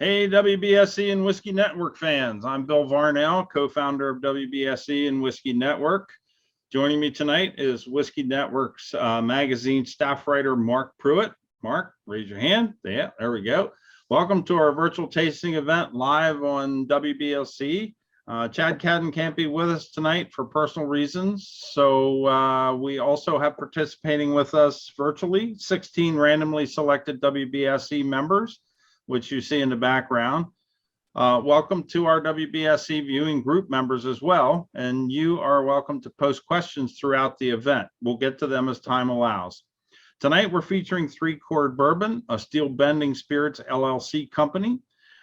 Hey, WBSE and Whiskey Network fans. I'm Bill Varnell, co-founder of WBSE and Whiskey Network. Joining me tonight is Whiskey Network's magazine staff writer, Mark Pruitt. Mark, raise your hand. Yeah, there we go. Welcome to our virtual tasting event live on WBSE. Chad Cadden can't be with us tonight for personal reasons. So we also have participating with us virtually 16 randomly selected WBSE members, which you see in the background. Welcome to our WBSE viewing group members as well, and you are welcome to post questions throughout the event. We'll get to them as time allows. Tonight, we're featuring ThreeChord Bourbon, a steel bending spirits LLC company.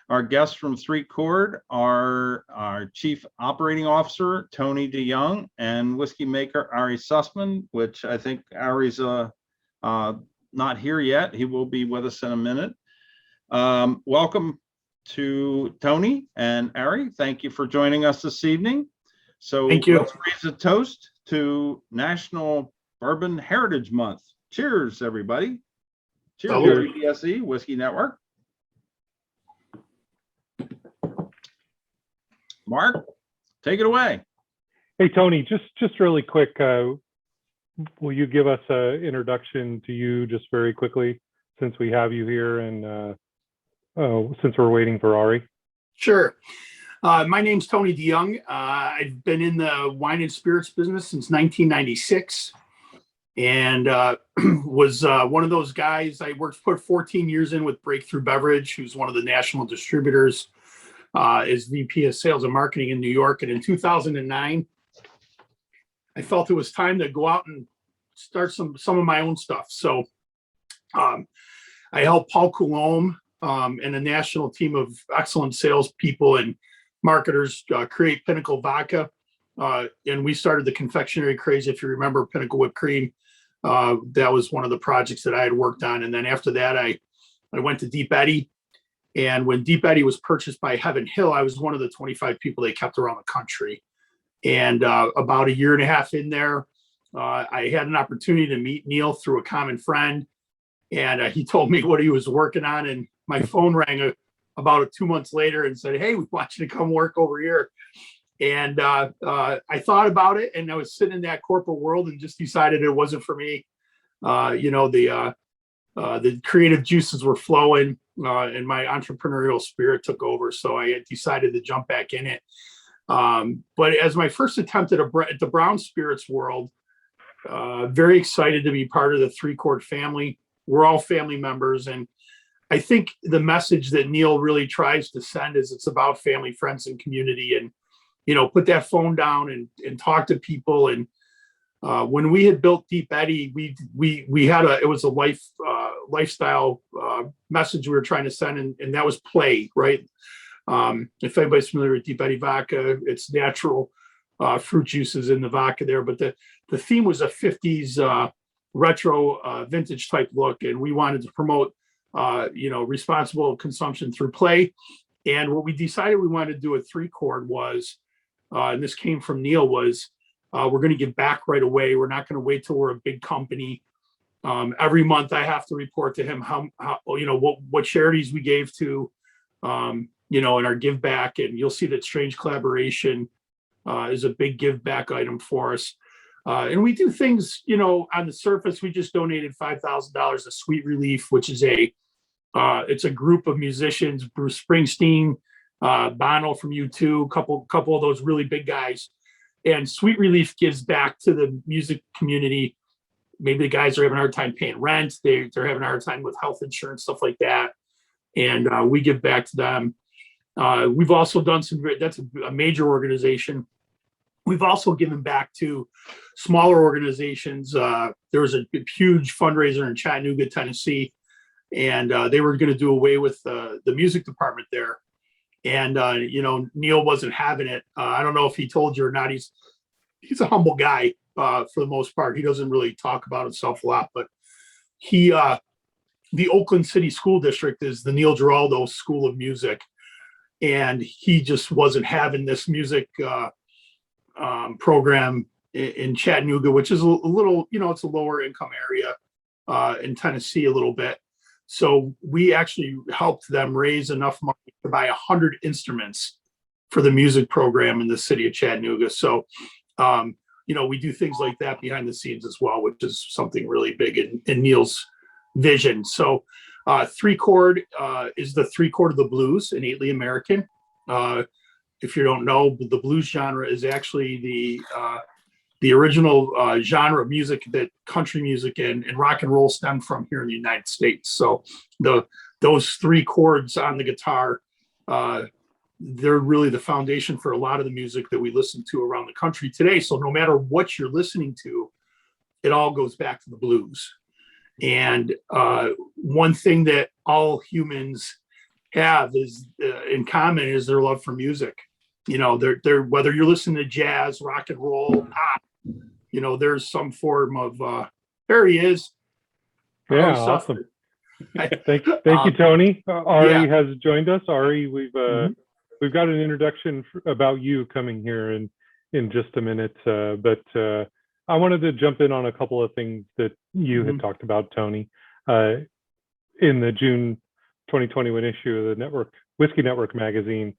Our guests from ThreeChord are our Chief Operating Officer, Tony DeYoung, and whiskey maker, Ari Sussman, which I think Ari's not here yet. He will be with us in a minute. Welcome to Tony and Ari. Thank you for joining us this evening. So thank you. Let's raise a toast to National Bourbon Heritage Month. Cheers, everybody. Cheers, WBSE Whiskey Network. Mark, take it away. Hey, Tony, just really quick, will you give us an introduction to you just very quickly, since we have you here and since we're waiting for Ari? Sure. My name's Tony DeYoung. I've been in the wine and spirits business since 1996 and was one of those guys. I put 14 years in with Breakthrough Beverage, who's one of the national distributors, as VP of Sales and Marketing in New York. And in 2009, I felt it was time to go out and start some of my own stuff. So I helped Paul Coulombe and a national team of excellent salespeople and marketers create Pinnacle Vodka. And we started the confectionery craze. If you remember Pinnacle Whipped Cream, that was one of the projects that I had worked on. And then after that, I went to Deep Eddy. And when Deep Eddy was purchased by Heaven Hill, I was one of the 25 people they kept around the country. And about a year and a half in there, I had an opportunity to meet Neil through a common friend. And he told me what he was working on. And my phone rang about 2 months later and said, "Hey, we want you to come work over here." And I thought about it, and I was sitting in that corporate world and just decided it wasn't for me. The creative juices were flowing, and my entrepreneurial spirit took over. So I had decided to jump back in it. But as my first attempt at the brown spirits world, very excited to be part of the ThreeChord family. We're all family members, and I think the message that Neil really tries to send is it's about family, friends, and community. And put that phone down and talk to people. And when we had built Deep Eddy, we had it was a lifestyle message we were trying to send, and that was play, right? If anybody's familiar with Deep Eddy vodka, it's natural fruit juices in the vodka there, but the theme was a 50s retro vintage type look, and we wanted to promote responsible consumption through play. And what we decided we wanted to do at ThreeChord was, and this came from Neil, was we're going to give back right away. We're not going to wait till we're a big company. Every month I have to report to him how what charities we gave to, in our give back. And you'll see that Strange Collaboration is a big give back item for us. And we do things, on the surface. We just donated $5,000 to Sweet Relief, which is it's a group of musicians, Bruce Springsteen, Bono from U2, couple of those really big guys. And Sweet Relief gives back to the music community. Maybe the guys are having a hard time paying rent. They're having a hard time with health insurance, stuff like that. And we give back to them. We've also done that's a major organization. We've also given back to smaller organizations. There was a huge fundraiser in Chattanooga, Tennessee, and they were going to do away with the music department there. And Neil wasn't having it. I don't know if he told you or not. He's a humble guy for the most part. He doesn't really talk about himself a lot, but the Oakland City School District is the Neil Giraldo School of Music, and he just wasn't having this music program in Chattanooga, which is a little, it's a lower income area in Tennessee a little bit. So we actually helped them raise enough money to buy 100 instruments for the music program in the city of Chattanooga. So, we do things like that behind the scenes as well, which is something really big in Neil's vision. So ThreeChord is the ThreeChord of the blues, innately American. If you don't know, the blues genre is actually the original genre of music that country music and rock and roll stem from here in the United States. So those three chords on the guitar, they're really the foundation for a lot of the music that we listen to around the country today. So no matter what you're listening to, it all goes back to the blues. And one thing that all humans have is in common is their love for music. They're whether you're listening to jazz, rock and roll, pop, there's some form of there he is. Yeah, awesome. Thank you, Tony. Ari has joined us. Ari, we've got an introduction about you coming here in just a minute, but I wanted to jump in on a couple of things that you had talked about, Tony. In the June 2021 issue of the Whiskey Network magazine,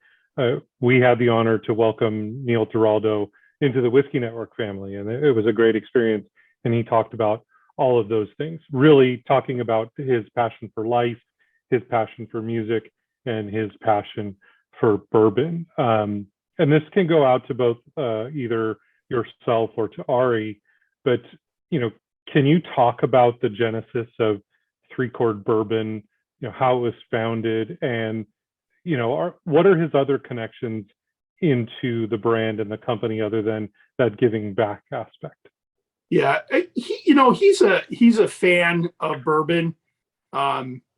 we had the honor to welcome Neil Giraldo into the Whiskey Network family, and it was a great experience. And he talked about all of those things, really talking about his passion for life, his passion for music, and his passion for bourbon. And this can go out to both either yourself or to Ari, but can you talk about the genesis of ThreeChord Bourbon, how it was founded, and what are his other connections into the brand and the company other than that giving back aspect? Yeah, he's a fan of bourbon.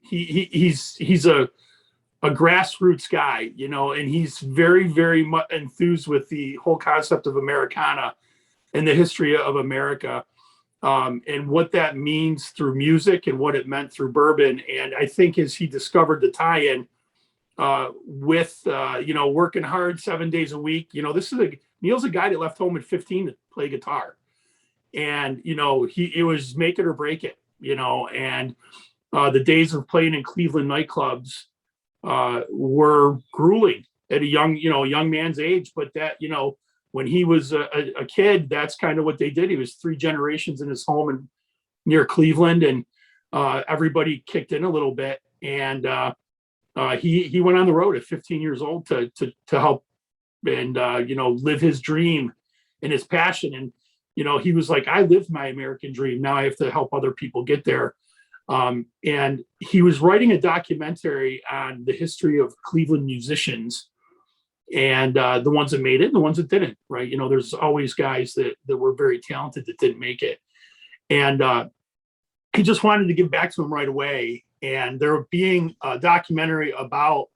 He's a grassroots guy, and he's very, very much enthused with the whole concept of Americana and the history of America, and what that means through music and what it meant through bourbon. And I think as he discovered the tie-in with working hard 7 days a week, Neil's a guy that left home at 15 to play guitar, and it was make it or break it, and the days of playing in Cleveland nightclubs were grueling at a young man's age. But that, when he was a kid, that's kind of what they did. He was 3 generations in his home near Cleveland, and everybody kicked in a little bit. And he went on the road at 15 years old to help and live his dream and his passion. And he was like, I lived my American dream. Now I have to help other people get there. And he was writing a documentary on the history of Cleveland musicians, and the ones that made it and the ones that didn't, right? There's always guys that were very talented that didn't make it. And he just wanted to give back to him right away. And there being a documentary about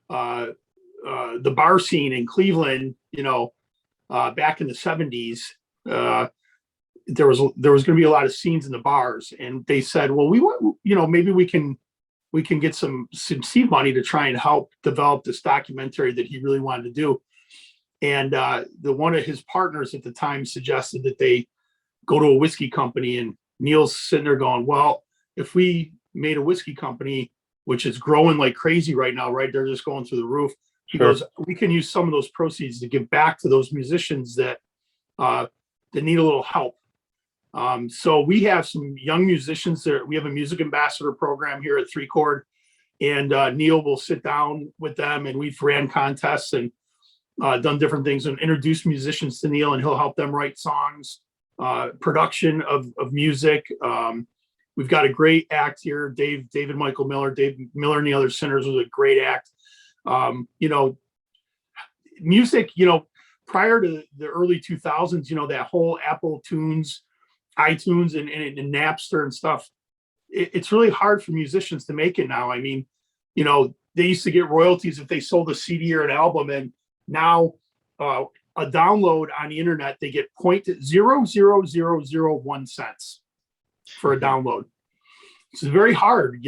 the bar scene in Cleveland, back in the 70s, there was going to be a lot of scenes in the bars, and they said, well, we want, maybe we can get some seed money to try and help develop this documentary that he really wanted to do. And one of his partners at the time suggested that they go to a whiskey company, and Neil's sitting there going, well, if we made a whiskey company, which is growing like crazy right now, right? They're just going through the roof. He goes, we can use some of those proceeds to give back to those musicians that need a little help. So we have some young musicians there. We have a music ambassador program here at ThreeChord, and Neil will sit down with them, and we've ran contests and done different things and introduced musicians to Neil, and he'll help them write songs, production of music. We've got a great act here. David Michael Miller, Dave Miller and the Other Sinners was a great act. Music, prior to the early 2000s, that whole Apple Tunes, iTunes and Napster and stuff, it's really hard for musicians to make it now. I mean, they used to get royalties if they sold a CD or an album, and now a download on the internet, they get 0.00001 cents for a download. It's very hard,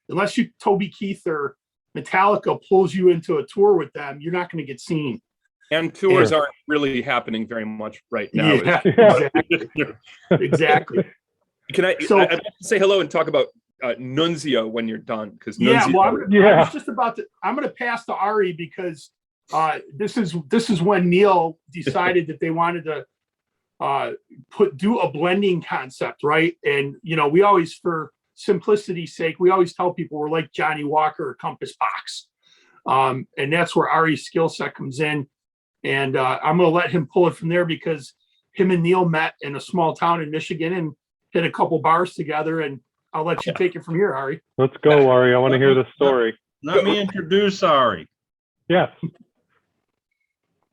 unless you Toby Keith or Metallica pulls you into a tour with them, you're not going to get seen. And tours aren't really happening very much right now. Yeah, exactly. Can I'd like to say hello and talk about Nunzio when you're done, because Yeah, Nunzio. well, I was just about to. I'm going to pass to Ari because this is when Neil decided that they wanted to do a blending concept, right? And we always, for simplicity's sake, we always tell people we're like Johnny Walker or Compass Box, and that's where Ari's skill set comes in. And I'm going to let him pull it from there because him and Neil met in a small town in Michigan and hit a couple bars together. And I'll let you take it from here, Ari. Let's go, Ari. I want to hear the story. Let me introduce Ari. Yes.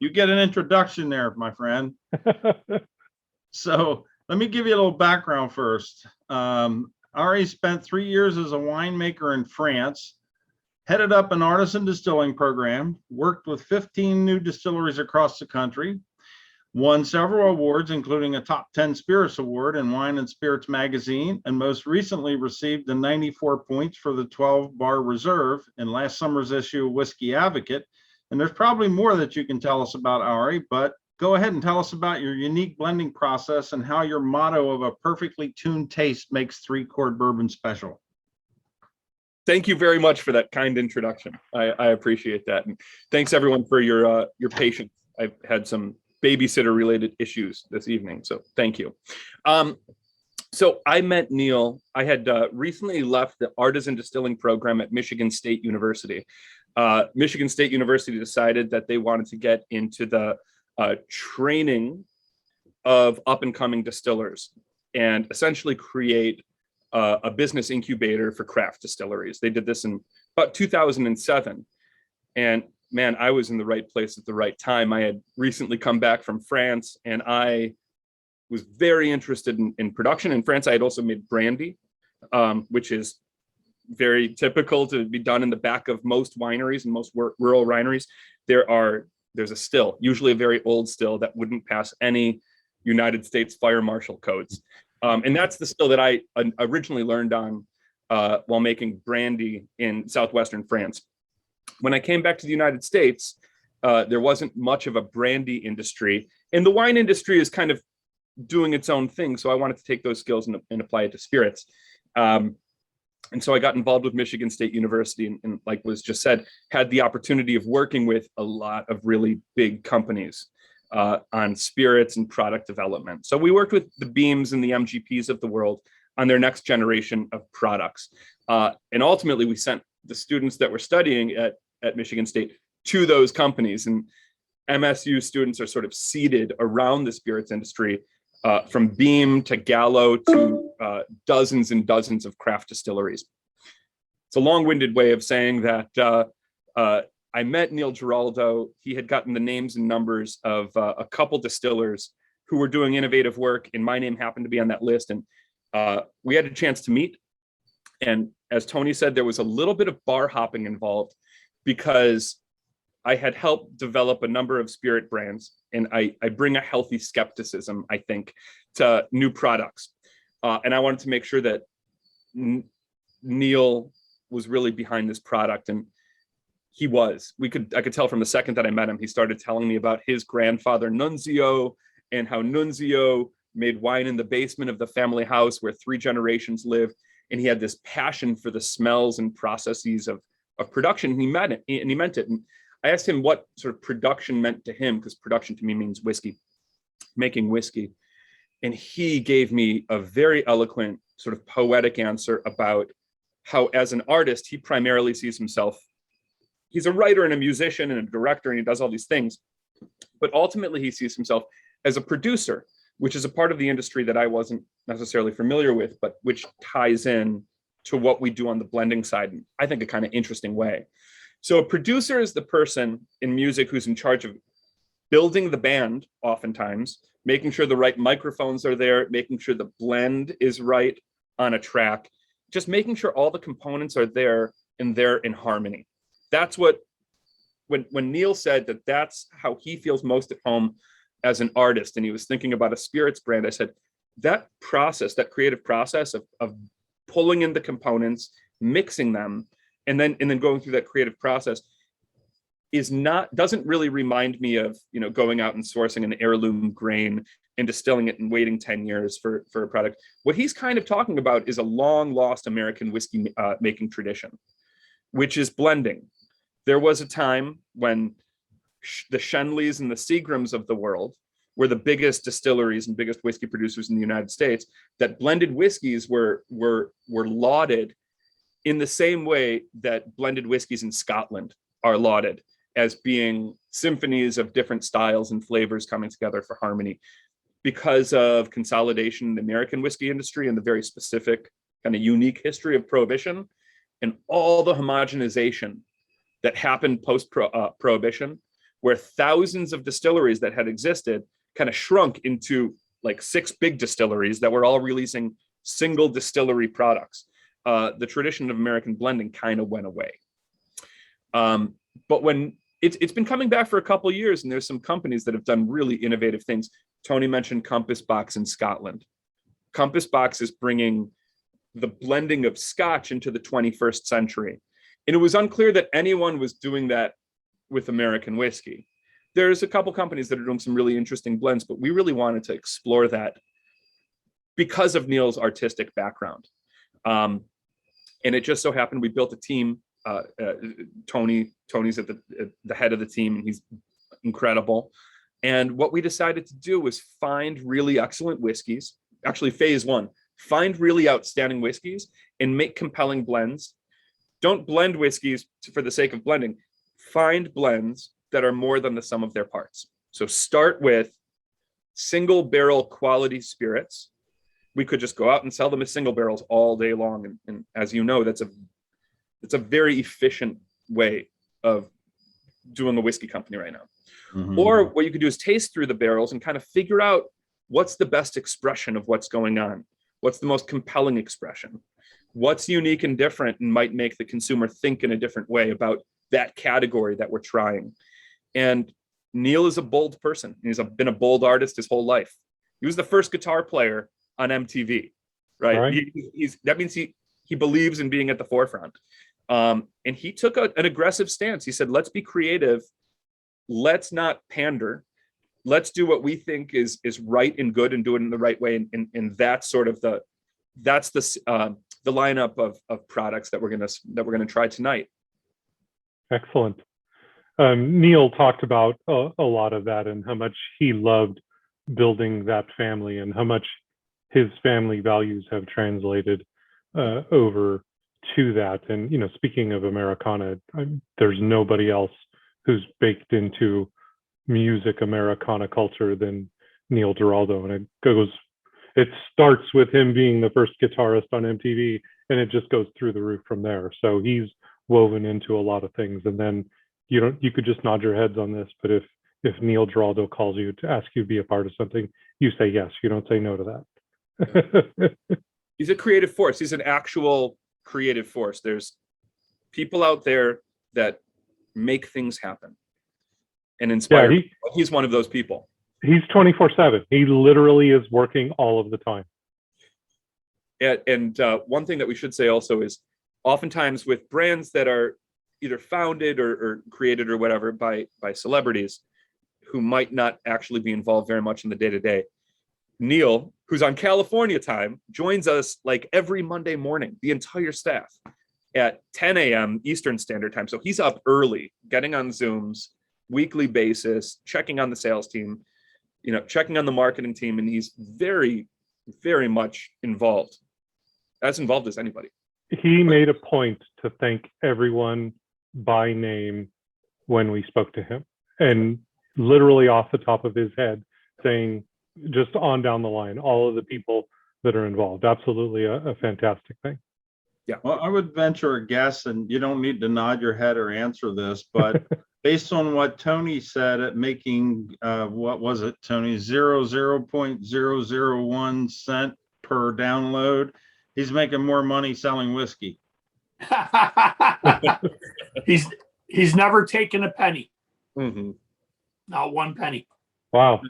You get an introduction there, my friend. So let me give you a little background first. Ari spent 3 years as a winemaker in France, headed up an artisan distilling program, worked with 15 new distilleries across the country, won several awards, including a top 10 spirits award in Wine and Spirits magazine, and most recently received the 94 points for the 12 bar reserve in last summer's issue of Whiskey Advocate. And there's probably more that you can tell us about Ari, but go ahead and tell us about your unique blending process and how your motto of a perfectly tuned taste makes ThreeChord Bourbon special. Thank you very much for that kind introduction. I appreciate that. And thanks everyone for your patience. I've had some babysitter related issues this evening, so thank you. So I met Neil. I had recently left the artisan distilling program at Michigan State University. Michigan State University decided that they wanted to get into the training of up and coming distillers and essentially create a business incubator for craft distilleries. They did this in about 2007. And man, I was in the right place at the right time. I had recently come back from France and I was very interested in production. In France, I had also made brandy, which is very typical to be done in the back of most wineries and most rural wineries. There's a still, usually a very old still that wouldn't pass any United States fire marshal codes. And that's the still that I originally learned on while making brandy in southwestern France. When I came back to the United States, there wasn't much of a brandy industry, and the wine industry is kind of doing its own thing. So I wanted to take those skills and apply it to spirits. And so I got involved with Michigan State University and like was just said, had the opportunity of working with a lot of really big companies on spirits and product development. So we worked with the Beams and the MGPs of the world on their next generation of products. And ultimately we sent the students that were studying at Michigan State to those companies, and MSU students are sort of seeded around the spirits industry, from Beam to Gallo to dozens and dozens of craft distilleries. It's a long-winded way of saying that I met Neil Giraldo. He had gotten the names and numbers of a couple distillers who were doing innovative work, and my name happened to be on that list. And we had a chance to meet. And as Tony said, there was a little bit of bar hopping involved because I had helped develop a number of spirit brands, and I bring a healthy skepticism, I think, to new products. And I wanted to make sure that Neil was really behind this product, and he was. I could tell from the second that I met him. He started telling me about his grandfather Nunzio and how Nunzio made wine in the basement of the family house where 3 generations lived, and he had this passion for the smells and processes of production. And he meant it. And I asked him what sort of production meant to him, because production to me means whiskey, making whiskey. And he gave me a very eloquent, sort of poetic answer about how, as an artist, he primarily sees himself. He's a writer and a musician and a director, and he does all these things. But ultimately, he sees himself as a producer, which is a part of the industry that I wasn't necessarily familiar with, but which ties in to what we do on the blending side in, I think, a kind of interesting way. So a producer is the person in music who's in charge of building the band, oftentimes, making sure the right microphones are there, making sure the blend is right on a track, just making sure all the components are there and they're in harmony. That's what, when Neil said that that's how he feels most at home as an artist, and he was thinking about a spirits brand, I said, that process, that creative process of pulling in the components, mixing them, and then going through that creative process doesn't really remind me of, going out and sourcing an heirloom grain and distilling it and waiting 10 years for a product. What he's kind of talking about is a long lost American whiskey making tradition, which is blending. There was a time when the Shenleys and the Seagrams of the world were the biggest distilleries and biggest whiskey producers in the United States, that blended whiskeys were lauded in the same way that blended whiskeys in Scotland are lauded as being symphonies of different styles and flavors coming together for harmony, because of consolidation in the American whiskey industry and the very specific kind of unique history of Prohibition and all the homogenization that happened post-Prohibition, where thousands of distilleries that had existed kind of shrunk into like 6 big distilleries that were all releasing single distillery products. The tradition of American blending kind of went away. But when it's been coming back for a couple of years, and there's some companies that have done really innovative things. Tony mentioned Compass Box in Scotland. Compass Box is bringing the blending of Scotch into the 21st century. And it was unclear that anyone was doing that with American whiskey. There's a couple companies that are doing some really interesting blends, but we really wanted to explore that because of Neil's artistic background. And it just so happened we built a team. Tony's at the head of the team, and he's incredible. And what we decided to do was find really excellent whiskeys. Actually, phase 1, find really outstanding whiskeys and make compelling blends. Don't blend whiskeys for the sake of blending. Find blends that are more than the sum of their parts. So start with single barrel quality spirits. We could just go out and sell them as single barrels all day long. And as you know, it's a very efficient way of doing a whiskey company right now. Mm-hmm. Or what you could do is taste through the barrels and kind of figure out what's the best expression of what's going on. What's the most compelling expression? What's unique and different and might make the consumer think in a different way about that category that we're trying. And Neil is a bold person. He's been a bold artist his whole life. He was the first guitar player on MTV, right? That means he believes in being at the forefront. And he took an aggressive stance. He said, let's be creative. Let's not pander. Let's do what we think is right and good and do it in the right way. And that's sort of the lineup of products that we're gonna try tonight. Excellent. Neil talked about a lot of that and how much he loved building that family and how much his family values have translated over to that. And, you know, speaking of Americana, there's nobody else who's baked into music Americana culture than Neil Giraldo. And it starts with him being the first guitarist on MTV, and it just goes through the roof from there. So he's woven into a lot of things. And then you could just nod your heads on this, but if Neil Giraldo calls you to ask you to be a part of something, you say yes. You don't say no to that. He's a creative force. He's an actual creative force. There's people out there that make things happen and inspire. Yeah, he's one of those people. He's 24/7. He literally is working all of the time. And one thing that we should say also is oftentimes with brands that are either founded or created or whatever by celebrities who might not actually be involved very much in the day-to-day, Neil, who's on California time, joins us like every Monday morning, the entire staff, at 10 a.m. Eastern Standard Time. So he's up early, getting on Zooms, weekly basis, checking on the sales team, checking on the marketing team, and he's very, very much involved, as involved as anybody. He made a point to thank everyone by name when we spoke to him, and literally off the top of his head saying, just on down the line, all of the people that are involved. Absolutely a fantastic thing. Yeah. Well, I would venture a guess, and you don't need to nod your head or answer this, but based on what Tony said at making, what was it, Tony, 0.001 cent per download, he's making more money selling whiskey. He's never taken a penny. Mm-hmm. Not one penny. Wow.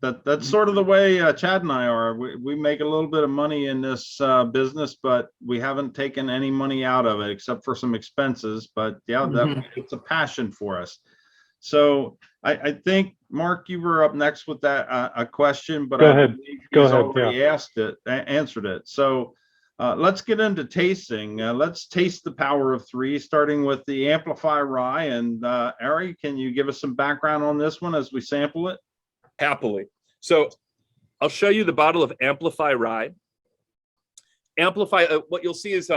That's sort of the way Chad and I are. We make a little bit of money in this business, but we haven't taken any money out of it except for some expenses. But yeah, it's a passion for us. So I think Mark, you were up next with that a question, but Go I ahead. believe Go he's ahead, already answered it. So let's get into tasting. Let's taste the power of three, starting with the Amplify Rye. And Ari, can you give us some background on this one as we sample it? Happily. So I'll show you the bottle of Amplify Rye. Amplify, what you'll see is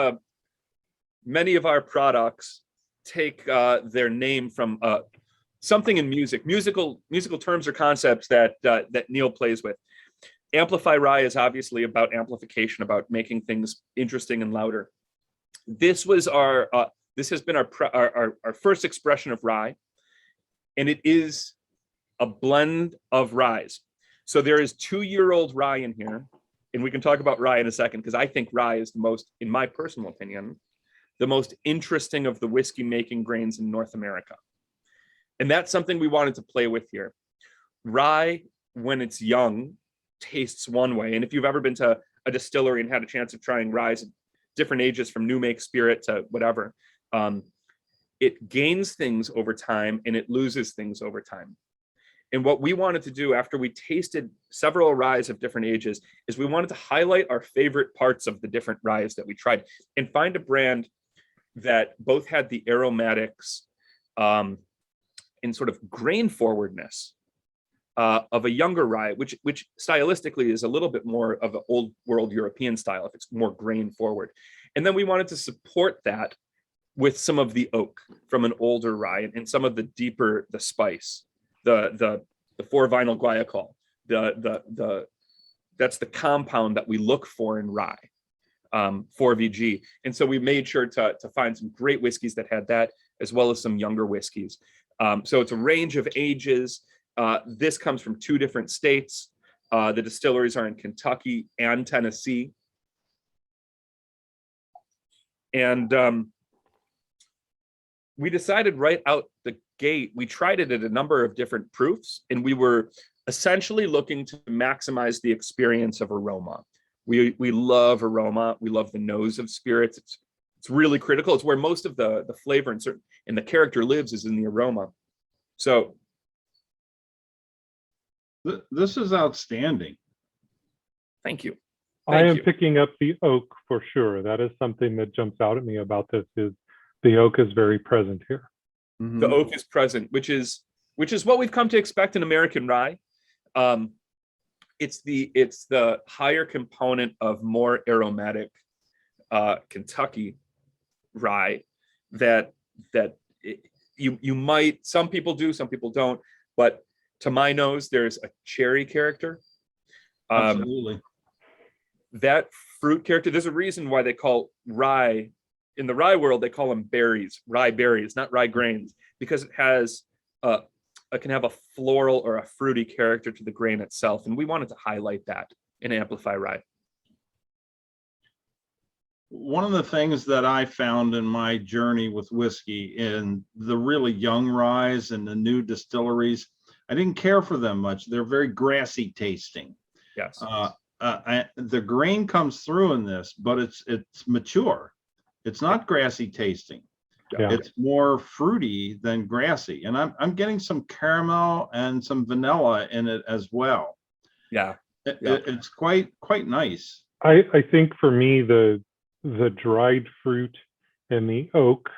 many of our products take their name from something in music, musical terms or concepts that Neil plays with. Amplify Rye is obviously about amplification, about making things interesting and louder. This was this has been our first expression of rye, and it is a blend of ryes. So there is 2-year-old rye in here, and we can talk about rye in a second, because I think rye is the most, in my personal opinion, the most interesting of the whiskey making grains in North America. And that's something we wanted to play with here. Rye, when it's young, tastes one way. And if you've ever been to a distillery and had a chance of trying ryes at different ages, from new make spirit to whatever, it gains things over time and it loses things over time. And what we wanted to do after we tasted several ryes of different ages is we wanted to highlight our favorite parts of the different ryes that we tried and find a brand that both had the aromatics and sort of grain forwardness of a younger rye, which stylistically is a little bit more of an old world European style, if it's more grain forward. And then we wanted to support that with some of the oak from an older rye and some of the deeper, the spice, the 4-vinyl guaiacol, that's the compound that we look for in rye, 4VG. And so we made sure to find some great whiskeys that had that, as well as some younger whiskeys. So it's a range of ages. This comes from 2 different states. The distilleries are in Kentucky and Tennessee. And we decided right out the gate, we tried it at a number of different proofs, and we were essentially looking to maximize the experience of aroma. We love aroma. We love the nose of spirits. It's really critical. It's where most of the flavor and the character lives, is in the aroma. So this is outstanding. thank you. I am picking up the oak for sure. That is something that jumps out at me about this, is the oak is very present here. Mm-hmm. The oak is present, which is what we've come to expect in American rye. It's the higher component of more aromatic Kentucky rye that you might, some people do, some people don't, but to my nose, there's a cherry character. Absolutely. That fruit character, there's a reason why they call rye, in the rye world, they call them berries, rye berries, not rye grains, because it has it can have a floral or a fruity character to the grain itself. And we wanted to highlight that in Amplify Rye. One of the things that I found in my journey with whiskey, in the really young ryes and the new distilleries, I didn't care for them much. They're very grassy tasting. Yes. The grain comes through in this, but it's mature. It's not grassy tasting. Yeah. It's more fruity than grassy, and I'm getting some caramel and some vanilla in it as well. Yeah. It's quite nice. I think for me, the dried fruit and the oak,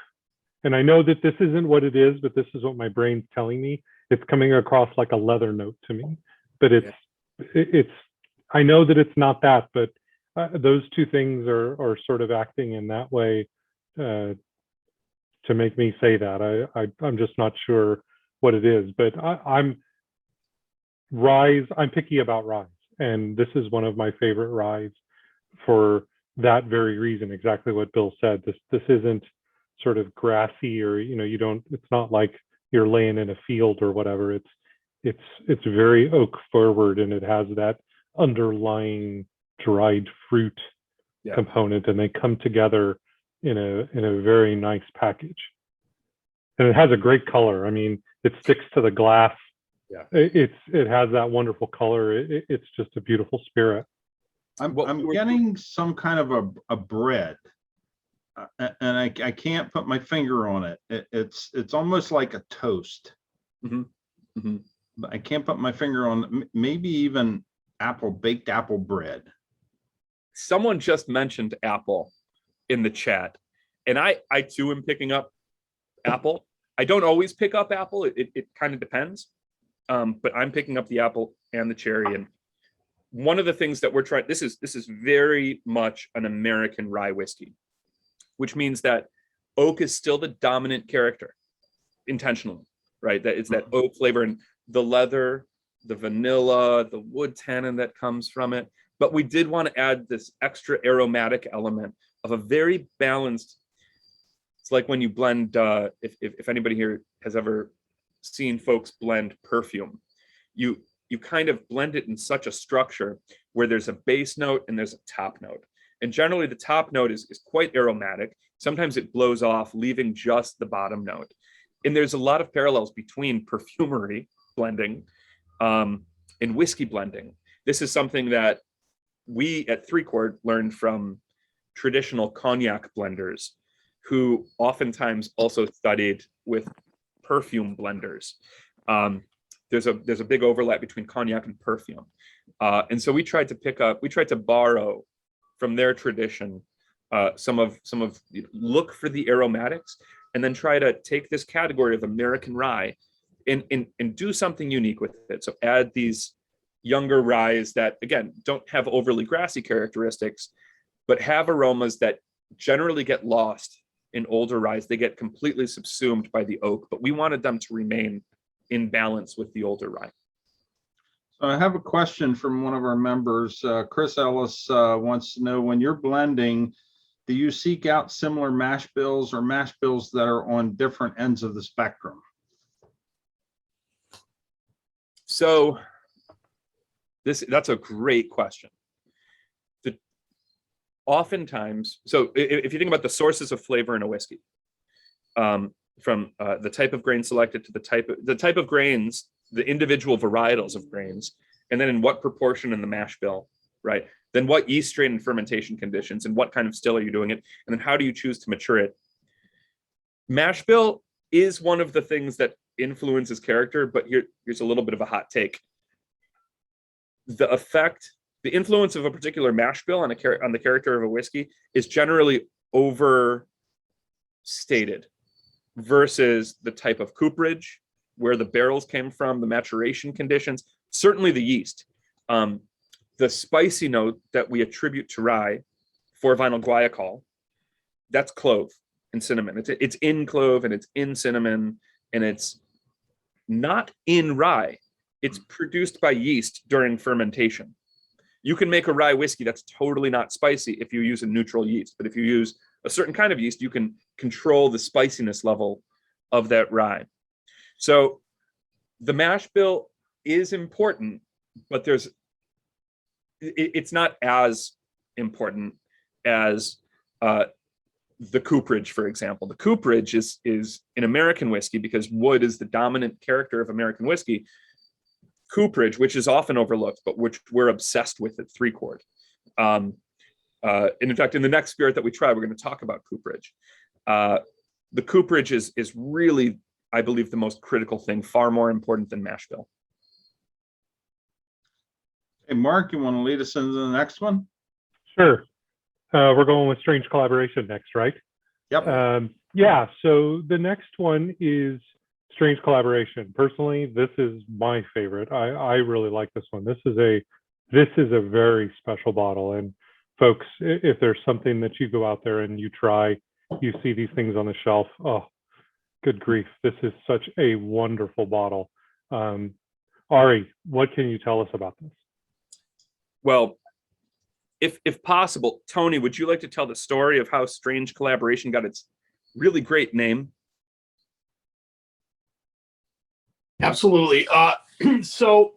and I know that this isn't what it is, but this is what my brain's telling me. It's coming across like a leather note to me, but it's I know that it's not that, but those 2 things are sort of acting in that way to make me say that. I'm just not sure what it is, but I'm picky about ryes, and this is one of my favorite ryes for that very reason. Exactly what Bill said. This isn't sort of grassy, or it's not like you're laying in a field or whatever. It's very oak forward, and it has that underlying dried fruit component, and they come together in a very nice package. And it has a great color. I mean, it sticks to the glass. Yeah. It has that wonderful color. It's just a beautiful spirit. I'm getting some kind of a bread, and I can't put my finger on it. It's almost like a toast. Mm-hmm. Mm-hmm. I can't put my finger on, maybe even baked apple bread. Someone just mentioned apple in the chat, and I too am picking up apple. I don't always pick up apple. It kind of depends. But I'm picking up the apple and the cherry. And one of the things that we're trying, this is very much an American rye whiskey, which means that oak is still the dominant character intentionally, right? That it's that oak flavor and the leather, the vanilla, the wood tannin that comes from it. But we did want to add this extra aromatic element of a very balanced. It's like when you blend, if anybody here has ever seen folks blend perfume, you kind of blend it in such a structure where there's a base note and there's a top note. And generally the top note is quite aromatic. Sometimes it blows off, leaving just the bottom note. And there's a lot of parallels between perfumery blending and whiskey blending. This is something that we at ThreeChord learned from traditional cognac blenders who oftentimes also studied with perfume blenders. There's a big overlap between cognac and perfume. And so we tried to borrow from their tradition some of look for the aromatics, and then try to take this category of American rye and do something unique with it. So add these younger ryes that, again, don't have overly grassy characteristics, but have aromas that generally get lost in older ryes. They get completely subsumed by the oak, but we wanted them to remain in balance with the older rye. So I have a question from one of our members. Chris Ellis wants to know, when you're blending, do you seek out similar mash bills or mash bills that are on different ends of the spectrum? So that's a great question. Oftentimes, so if you think about the sources of flavor in a whiskey, from the type of grain selected to the type of grains, the individual varietals of grains, and then in what proportion in the mash bill, right? Then what yeast strain and fermentation conditions, and what kind of still are you doing it? And then how do you choose to mature it? Mash bill is one of the things that influences character, but here's a little bit of a hot take. The influence of a particular mash bill on the character of a whiskey is generally overstated versus the type of cooperage, where the barrels came from, the maturation conditions, certainly the yeast. The spicy note that we attribute to rye, 4-vinyl guaiacol, that's clove and cinnamon. It's in clove and it's in cinnamon, and it's not in rye. It's produced by yeast during fermentation. You can make a rye whiskey that's totally not spicy if you use a neutral yeast, but if you use a certain kind of yeast, you can control the spiciness level of that rye. So the mash bill is important, but it's not as important as the cooperage, for example. The cooperage is in American whiskey, because wood is the dominant character of American whiskey. Cooperage, which is often overlooked, but which we're obsessed with at ThreeChord. And in fact, in the next spirit that we try, we're going to talk about cooperage. The cooperage is really, I believe, the most critical thing, far more important than mash bill. Hey, Mark, you want to lead us into the next one? Sure. We're going with strange collaboration next, right? Yep. Yeah, so the next one is strange collaboration. Personally, this is my favorite. I really like this one. This is a very special bottle. And folks, if there's something that you go out there and you try, you see these things on the shelf, oh, good grief. This is such a wonderful bottle. Ari, what can you tell us about this? Well, if possible, Tony, would you like to tell the story of how strange collaboration got its really great name? Absolutely. So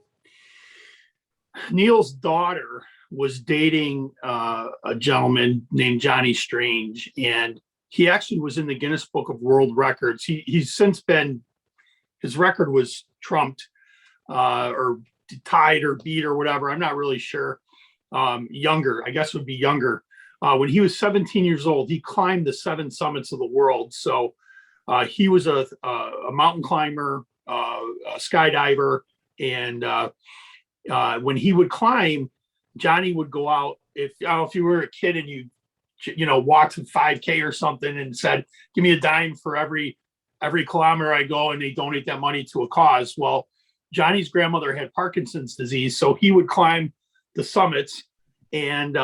Neil's daughter was dating a gentleman named Johnny Strange, and he actually was in the Guinness Book of World Records. He's since been, his record was trumped or tied or beat or whatever. I'm not really sure. Younger, I guess would be younger. When he was 17 years old, he climbed the 7 summits of the world. So he was a mountain climber, a skydiver, And when he would climb, Johnny would go out. If I don't know if you were a kid and you walked 5K or something and said, "Give me a dime for every kilometer I go," and they donate that money to a cause. Well, Johnny's grandmother had Parkinson's disease, so he would climb the summits and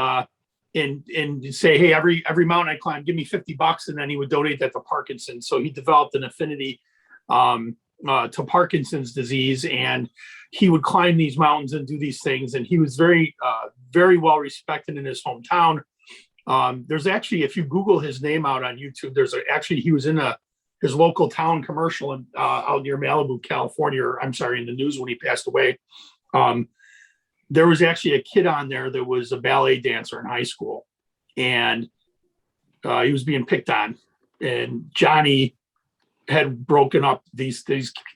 say, "Hey, every mountain I climb, give me $50," and then he would donate that to Parkinson's. So he developed an affinity to Parkinson's disease, and he would climb these mountains and do these things. And he was very well respected in his hometown. There's actually, if you Google his name out on YouTube, he was in his local town commercial out near Malibu, California, or I'm sorry, in the news when he passed away. There was actually a kid on there that was a ballet dancer in high school, and he was being picked on, and Johnny had broken up these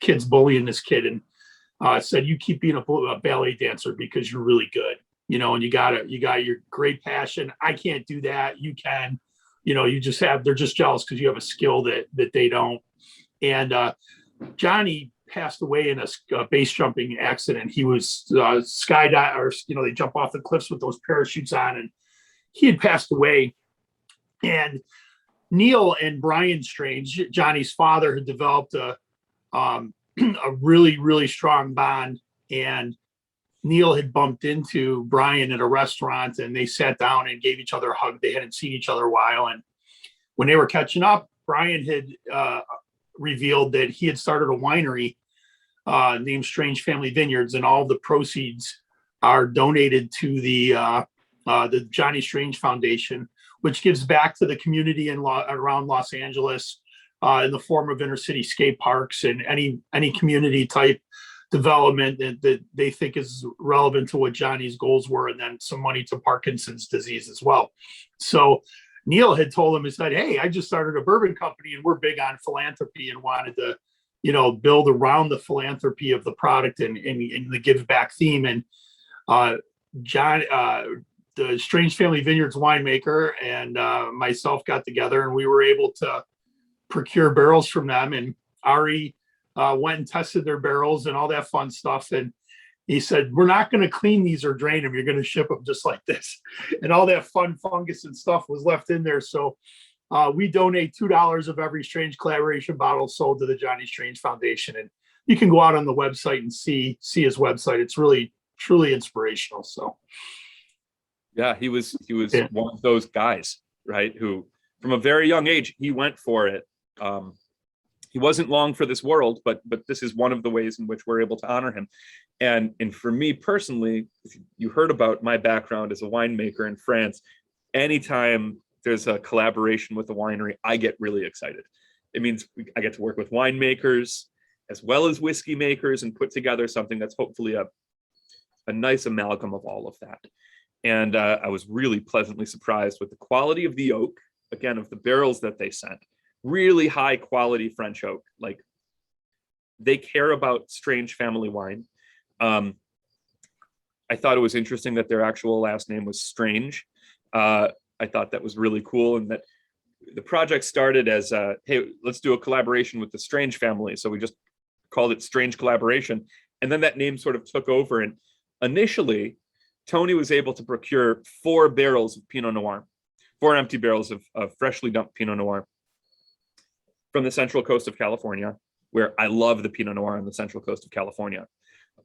kids bullying this kid, and said, "You keep being a ballet dancer because you're really good, and you got your great passion. I can't do that. You can, they're just jealous because you have a skill that they don't." And Johnny passed away in a base jumping accident. He was skydiving, or they jump off the cliffs with those parachutes on, and he had passed away. And Neil and Brian Strange, Johnny's father, had developed a really, really strong bond. And Neil had bumped into Brian at a restaurant, and they sat down and gave each other a hug. They hadn't seen each other a while. And when they were catching up, Brian had revealed that he had started a winery named Strange Family Vineyards, and all the proceeds are donated to the Johnny Strange Foundation, which gives back to the community around Los Angeles in the form of inner city skate parks and any community type development that they think is relevant to what Johnny's goals were, and then some money to Parkinson's disease as well. So Neil had told him, he said, "Hey, I just started a bourbon company, and we're big on philanthropy and wanted to, build around the philanthropy of the product and the give back theme." And the Strange Family Vineyards winemaker and myself got together, and we were able to procure barrels from them. And Ari went and tested their barrels and all that fun stuff. And he said, "We're not going to clean these or drain them. You're going to ship them just like this." And all that fun fungus and stuff was left in there. So we donate $2 of every Strange Collaboration bottle sold to the Johnny Strange Foundation. And you can go out on the website and see his website. It's really, truly inspirational. So. Yeah, he was one of those guys, right, who from a very young age, he went for it. He wasn't long for this world, but this is one of the ways in which we're able to honor him. And for me personally, you heard about my background as a winemaker in France. Anytime there's a collaboration with a winery, I get really excited. It means I get to work with winemakers as well as whiskey makers and put together something that's hopefully a nice amalgam of all of that. And I was really pleasantly surprised with the quality of the oak, again, of the barrels that they sent. Really high quality French oak. Like, they care about Strange Family wine. I thought it was interesting that their actual last name was Strange. I thought that was really cool, and that the project started as, hey, let's do a collaboration with the Strange family. So we just called it Strange Collaboration. And then that name sort of took over. And initially, Tony was able to procure 4 barrels of Pinot Noir, 4 empty barrels of freshly dumped Pinot Noir from the central coast of California, where I love the Pinot Noir on the central coast of California.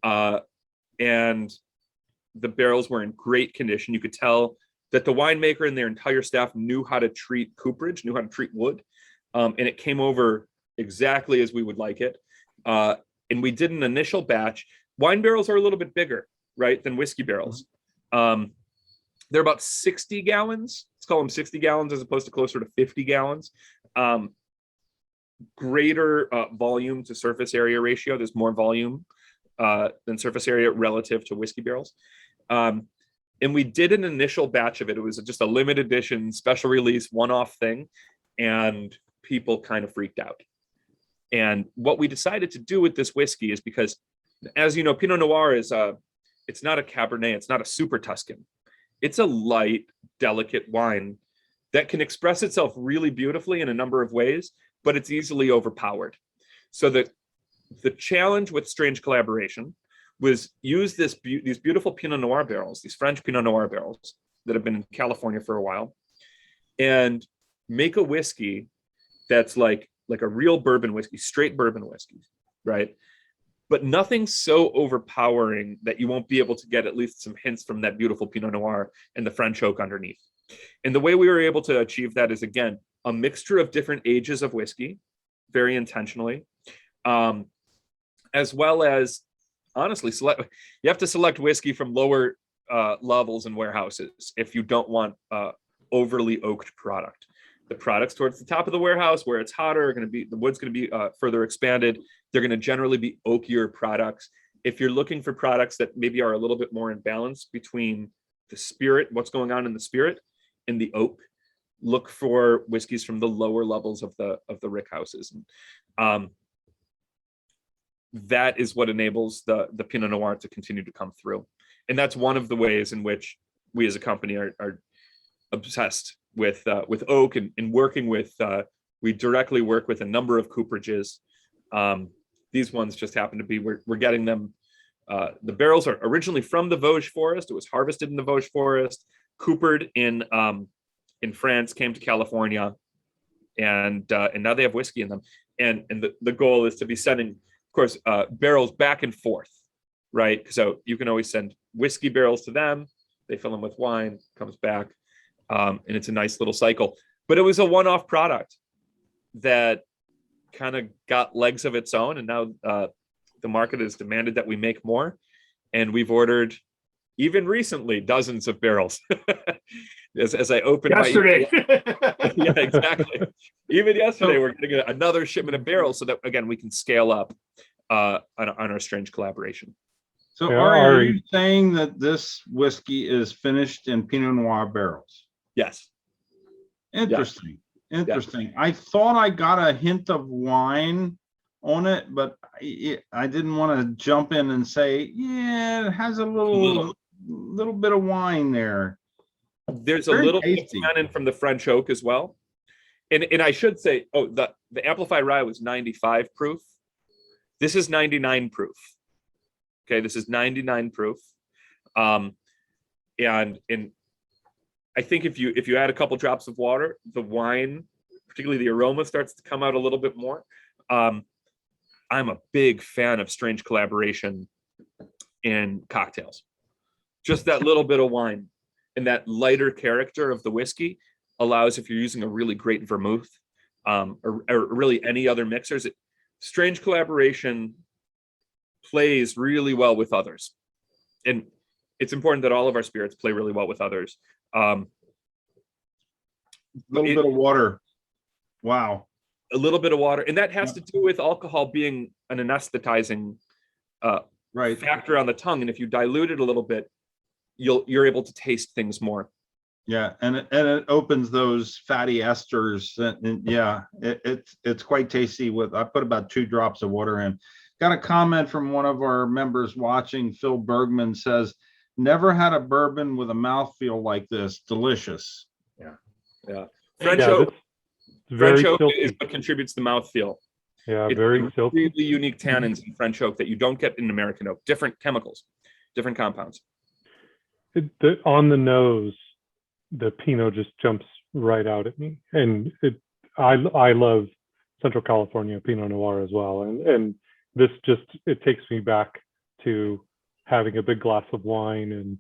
And the barrels were in great condition. You could tell that the winemaker and their entire staff knew how to treat cooperage, knew how to treat wood. And it came over exactly as we would like it. And we did an initial batch. Wine barrels are a little bit bigger, right, than whiskey barrels. They're about 60 gallons. Let's call them 60 gallons as opposed to closer to 50 gallons. Greater volume to surface area ratio. There's more volume than surface area relative to whiskey barrels. And we did an initial batch of it. It was just a limited edition, special release, one-off thing. And people kind of freaked out. And what we decided to do with this whiskey is, because, as you know, Pinot Noir is it's not a Cabernet, it's not a super Tuscan. It's a light, delicate wine that can express itself really beautifully in a number of ways, but it's easily overpowered. So the challenge with Strange Collaboration was use these beautiful Pinot Noir barrels, these French Pinot Noir barrels that have been in California for a while, and make a whiskey that's like a real bourbon whiskey, straight bourbon whiskey, right? But nothing so overpowering that you won't be able to get at least some hints from that beautiful Pinot Noir and the French oak underneath. And the way we were able to achieve that is, again, a mixture of different ages of whiskey, very intentionally, as well as, honestly, you have to select whiskey from lower levels in warehouses if you don't want overly oaked product. The products towards the top of the warehouse, where it's hotter, the wood's going to be further expanded. They're going to generally be oakier products. If you're looking for products that maybe are a little bit more in balance between the spirit, what's going on in the spirit, and the oak, look for whiskeys from the lower levels of the rick houses. That is what enables the Pinot Noir to continue to come through. And that's one of the ways in which we as a company are obsessed with oak and working with, we directly work with a number of cooperages. These ones just happen to be, we're getting them, the barrels are originally from the Vosges forest. It was harvested in the Vosges forest, coopered in France, came to California, and now they have whiskey in them. And the goal is to be sending, of course, barrels back and forth, right? So you can always send whiskey barrels to them. They fill them with wine, comes back. And it's a nice little cycle. But it was a one-off product that kind of got legs of its own. And now the market has demanded that we make more. And we've ordered, even recently, dozens of barrels. as I opened yesterday. Yeah, exactly. Even yesterday, we're getting another shipment of barrels so that, again, we can scale up on our strange collaboration. So Yeah, Ari, are Ari. you saying that this whiskey is finished in Pinot Noir barrels? Yes. Interesting. Interesting. I thought I got a hint of wine on it, but I didn't want to jump in and say, yeah, it has a little bit of wine there. There's Very a little tasty. bit of tannin from the French oak as well. And I should say, the Amplify Rye was 95 proof. This is 99 proof. Okay, this is 99 proof. And I think if you add a couple drops of water, the wine, particularly the aroma, starts to come out a little bit more. I'm a big fan of strange collaboration in cocktails. Just that little bit of wine and that lighter character of the whiskey allows, if you're using a really great vermouth, or really any other mixers, strange collaboration plays really well with others. And it's important that all of our spirits play really well with others. A little bit of water. Wow. A little bit of water. And that has to do with alcohol being an anesthetizing factor on the tongue. And if you dilute it a little bit, you're able to taste things more. Yeah, and it opens those fatty esters, and yeah, it's quite tasty. I put about 2 drops of water in. Got a comment from one of our members watching. Phil Bergman says, "Never had a bourbon with a mouthfeel like this. Delicious." Yeah. French oak is what contributes to mouthfeel. Yeah, it's very silky. Really unique tannins in French oak that you don't get in American oak. Different chemicals, different compounds. On the nose, the Pinot just jumps right out at me, and I love Central California Pinot Noir as well, and this it takes me back to having a big glass of wine and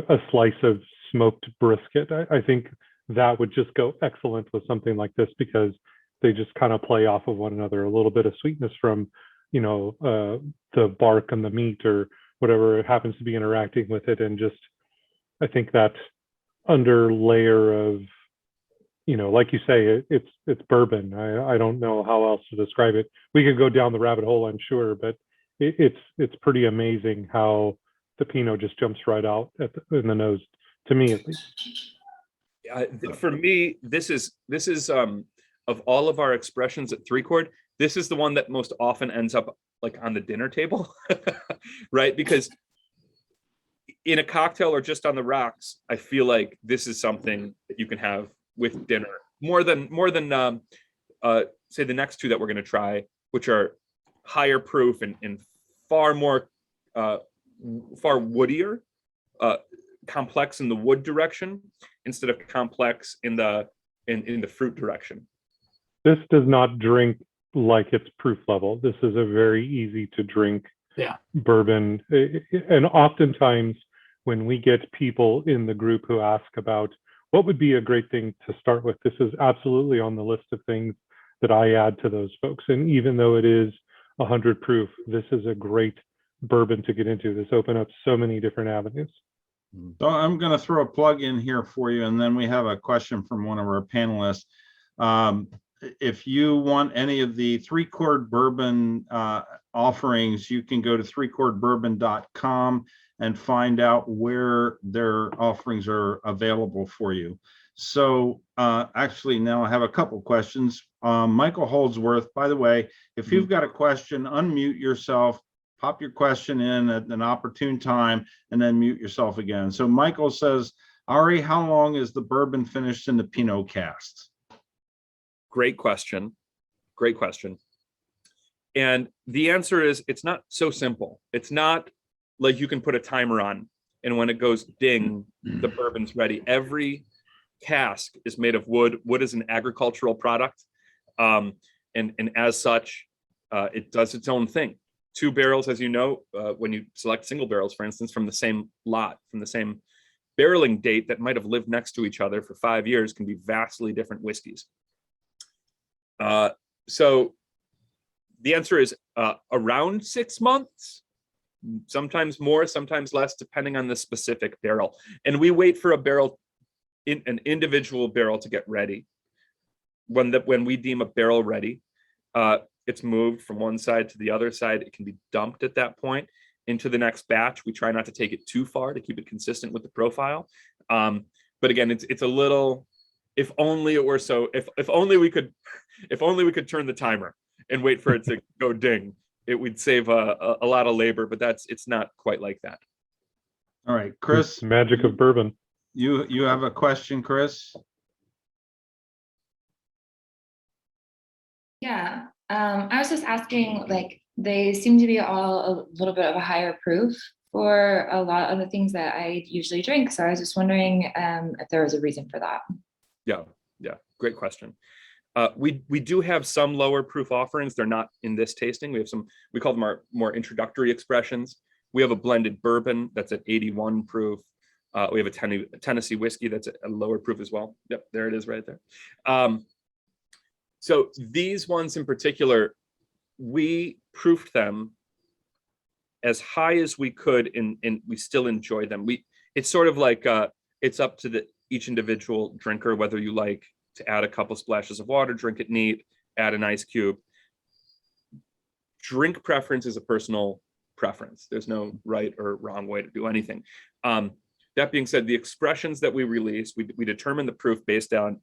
a slice of smoked brisket. I think that would just go excellent with something like this, because they just kind of play off of one another. A little bit of sweetness from the bark and the meat or whatever happens to be interacting with it, and just I think that under layer of, like you say, it's bourbon. I don't know how else to describe it. We could go down the rabbit hole, I'm sure, but it's pretty amazing how the Pinot just jumps right out in the nose, to me at least. For me, this is of all of our expressions at ThreeChord, this is the one that most often ends up like on the dinner table, right? Because in a cocktail or just on the rocks, I feel like this is something that you can have with dinner more than say the next two that we're going to try, which are higher proof and far more far woodier, complex in the wood direction instead of complex in the fruit direction. This does not drink like its proof level. This is a very easy to drink bourbon. And oftentimes when we get people in the group who ask about what would be a great thing to start with, this is absolutely on the list of things that I add to those folks. And even though it is 100 proof, this is a great bourbon to get into. This opens up so many different avenues. So I'm going to throw a plug in here for you, and then we have a question from one of our panelists. If you want any of the ThreeChord Bourbon offerings, you can go to ThreeChordBourbon.com and find out where their offerings are available for you. So actually now I have a couple questions. Michael Holdsworth, by the way, if you've got a question, unmute yourself, pop your question in at an opportune time, and then mute yourself again. So Michael says, Ari, how long is the bourbon finished in the Pinot cask? Great question. Great question. And the answer is, it's not so simple. It's not like you can put a timer on and when it goes ding, the bourbon's ready. Every cask is made of wood. Wood is an agricultural product. And as such, it does its own thing. 2 barrels, as you know, when you select single barrels, for instance, from the same lot, from the same barreling date that might have lived next to each other for 5 years, can be vastly different whiskeys. So the answer is around 6 months, sometimes more, sometimes less, depending on the specific barrel. And we wait for a barrel, an individual barrel, to get ready. When we deem a barrel ready, it's moved from one side to the other side. It can be dumped at that point into the next batch. We try not to take it too far to keep it consistent with the profile. But again, it's a little, if only it were so, if only we could turn the timer and wait for it to go ding, it would save a lot of labor, but it's not quite like that. All right, Chris. Magic of bourbon. You have a question, Chris? Yeah, I was just asking, like, they seem to be all a little bit of a higher proof for a lot of the things that I usually drink. So I was just wondering if there was a reason for that. Yeah, great question. We do have some lower proof offerings. They're not in this tasting. We have some, we call them our more introductory expressions. We have a blended bourbon that's at 81 proof. We have a Tennessee whiskey that's at a lower proof as well. Yep, there it is right there. So these ones in particular, we proofed them as high as we could, and we still enjoy them. It's sort of like it's up to each individual drinker whether you like to add a couple splashes of water, drink it neat, add an ice cube. Drink preference is a personal preference. There's no right or wrong way to do anything. That being said, the expressions that we release, we determine the proof based on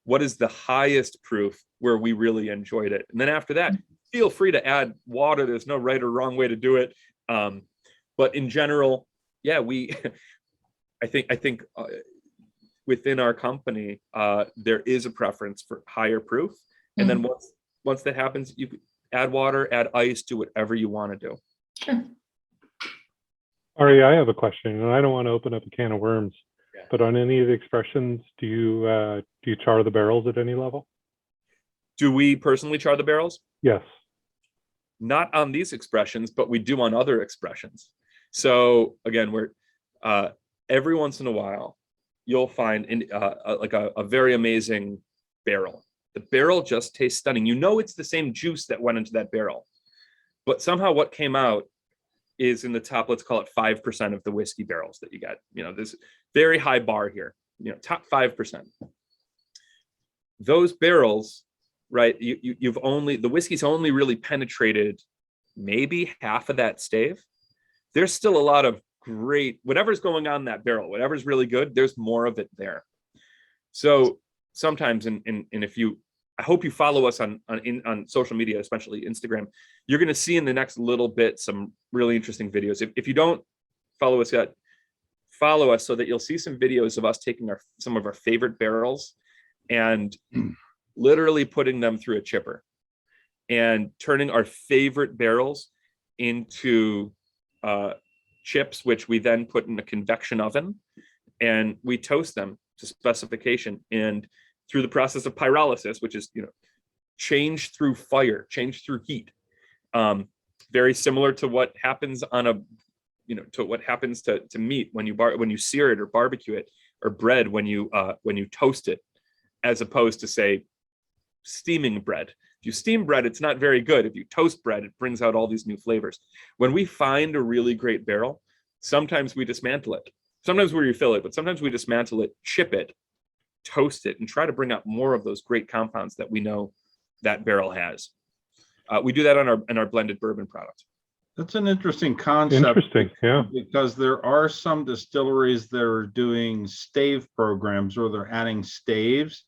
what is the highest proof where we really enjoyed it. And then after that, feel free to add water. There's no right or wrong way to do it. But in general, yeah, I think within our company, there is a preference for higher proof. And then once that happens, you add water, add ice, do whatever you want to do. Sure. Ari, I have a question, and I don't want to open up a can of worms, Yeah. but on any of the expressions, do you char the barrels at any level? Do we personally char the barrels? Yes. Not on these expressions, but we do on other expressions. So again, we're every once in a while, you'll find like a very amazing barrel. The barrel just tastes stunning. You know it's the same juice that went into that barrel, but somehow what came out is in the top, let's call it 5% of the whiskey barrels that you get. You know, this very high bar here, you know, top 5%. Those barrels, right, the whiskey's only really penetrated maybe half of that stave. There's still a lot of great, whatever's going on in that barrel, whatever's really good, there's more of it there. So sometimes, I hope you follow us on social media, especially Instagram. You're going to see in the next little bit some really interesting videos. If you don't follow us yet, follow us so that you'll see some videos of us taking some of our favorite barrels and literally putting them through a chipper and turning our favorite barrels into chips, which we then put in a convection oven, and we toast them to specification. And through the process of pyrolysis, which is, change through fire, change through heat, very similar to what happens on a, to what happens to meat when you sear it or barbecue it, or bread when you toast it, as opposed to, say, steaming bread. If you steam bread, it's not very good. If you toast bread, it brings out all these new flavors. When we find a really great barrel, sometimes we dismantle it. Sometimes we refill it, but sometimes we dismantle it, chip it, toast it, and try to bring out more of those great compounds that we know that barrel has. We do that in our blended bourbon product. That's an interesting concept. Interesting, yeah. Because there are some distilleries that are doing stave programs, or they're adding staves.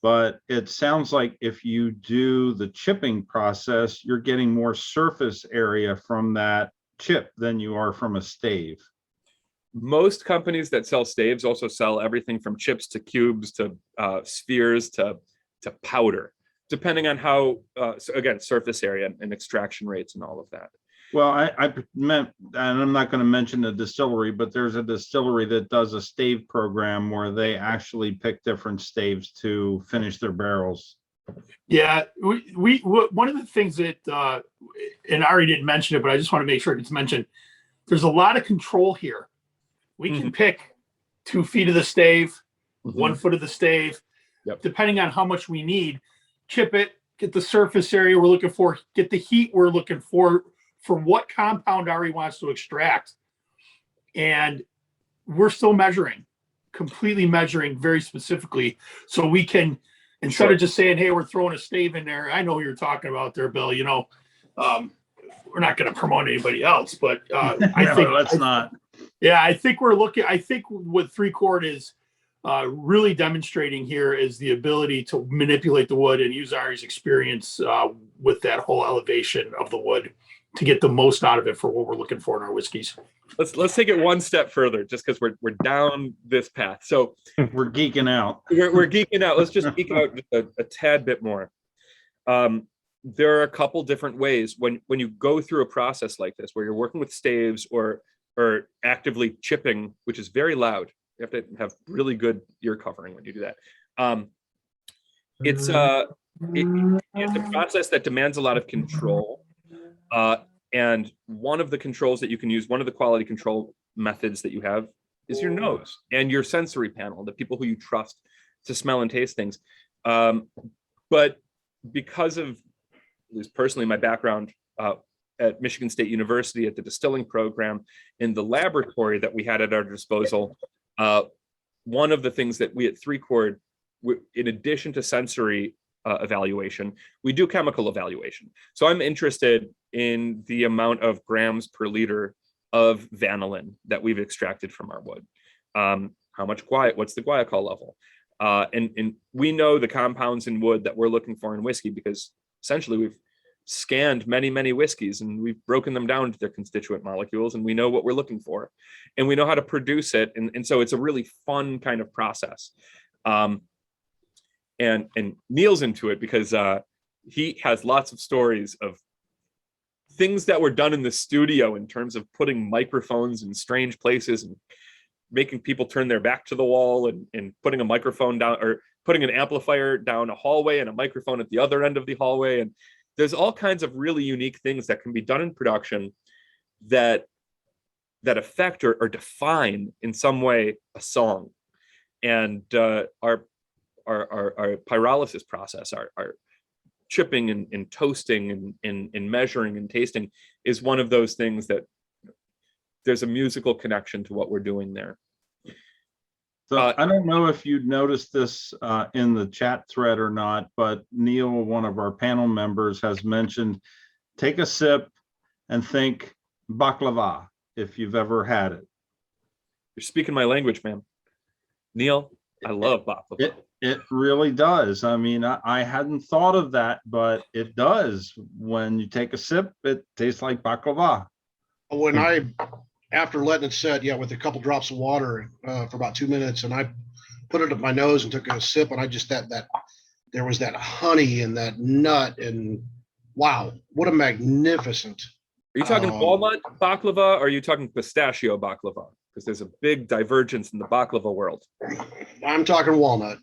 But it sounds like if you do the chipping process, you're getting more surface area from that chip than you are from a stave. Most companies that sell staves also sell everything from chips to cubes to spheres to powder, depending on how, again, surface area and extraction rates and all of that. Well, I meant, and I'm not going to mention the distillery, but there's a distillery that does a stave program where they actually pick different staves to finish their barrels. Yeah, we one of the things that, and I already didn't mention it, but I just want to make sure it's mentioned. There's a lot of control here. We can pick 2 feet of the stave, 1 foot of the stave, depending on how much we need. Chip it, get the surface area we're looking for, get the heat we're looking for what compound Ari wants to extract. And we're still measuring, completely measuring very specifically. So we can, instead of just saying, hey, we're throwing a stave in there. I know who you're talking about there, Bill. We're not going to promote anybody else, but I think let's not. Yeah, I think what ThreeChord is really demonstrating here is the ability to manipulate the wood and use Ari's experience with that whole elevation of the wood to get the most out of it for what we're looking for in our whiskeys. Let's take it one step further, just because we're down this path. So we're geeking out. We're geeking out. Let's just geek out a tad bit more. There are a couple different ways when you go through a process like this, where you're working with staves or actively chipping, which is very loud. You have to have really good ear covering when you do that. It's a process that demands a lot of control. And one of the controls that you can use, one of the quality control methods that you have, is your nose and your sensory panel, the people who you trust to smell and taste things. But because of, at least personally, my background at Michigan State University at the distilling program, in the laboratory that we had at our disposal, one of the things that we at ThreeChord, in addition to sensory evaluation, we do chemical evaluation. So I'm interested in the amount of grams per liter of vanillin that we've extracted from our wood. How much what's the guaiacol level? And we know the compounds in wood that we're looking for in whiskey, because essentially we've scanned many, many whiskeys and we've broken them down to their constituent molecules, and we know what we're looking for and we know how to produce it. And so it's a really fun kind of process. And Neil's into it because he has lots of stories of things that were done in the studio in terms of putting microphones in strange places and making people turn their back to the wall and putting a microphone down, or putting an amplifier down a hallway and a microphone at the other end of the hallway. And there's all kinds of really unique things that can be done in production that affect or define in some way a song. And our pyrolysis process, our chipping and toasting and measuring and tasting is one of those things that there's a musical connection to what we're doing there. So I don't know if you'd noticed this in the chat thread or not, but Neil, one of our panel members, has mentioned, take a sip and think baklava, if you've ever had it. You're speaking my language, man. Neil, I love baklava. It really does. I mean, I hadn't thought of that, but it does. When you take a sip, it tastes like baklava. After letting it set, with a couple drops of water for about 2 minutes, and I put it up my nose and took a sip, and I just there was that honey and that nut, and wow, what a magnificent Are you talking Um, walnut baklava, or are you talking pistachio baklava? Because there's a big divergence in the baklava world. I'm talking walnut.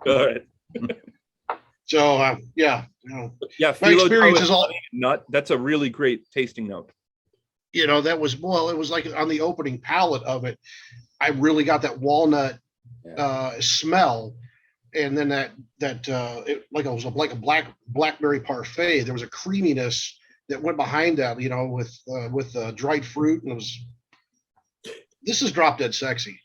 All right. So yeah, you know, Yeah, my experience is all, honey and nut. That's a really great tasting note. you know, that was, well, it was like on the opening palate of it, I really got that walnut smell. And then it, like it was like a blackberry parfait. There was a creaminess that went behind that, you know, with dried fruit, and this is drop dead sexy.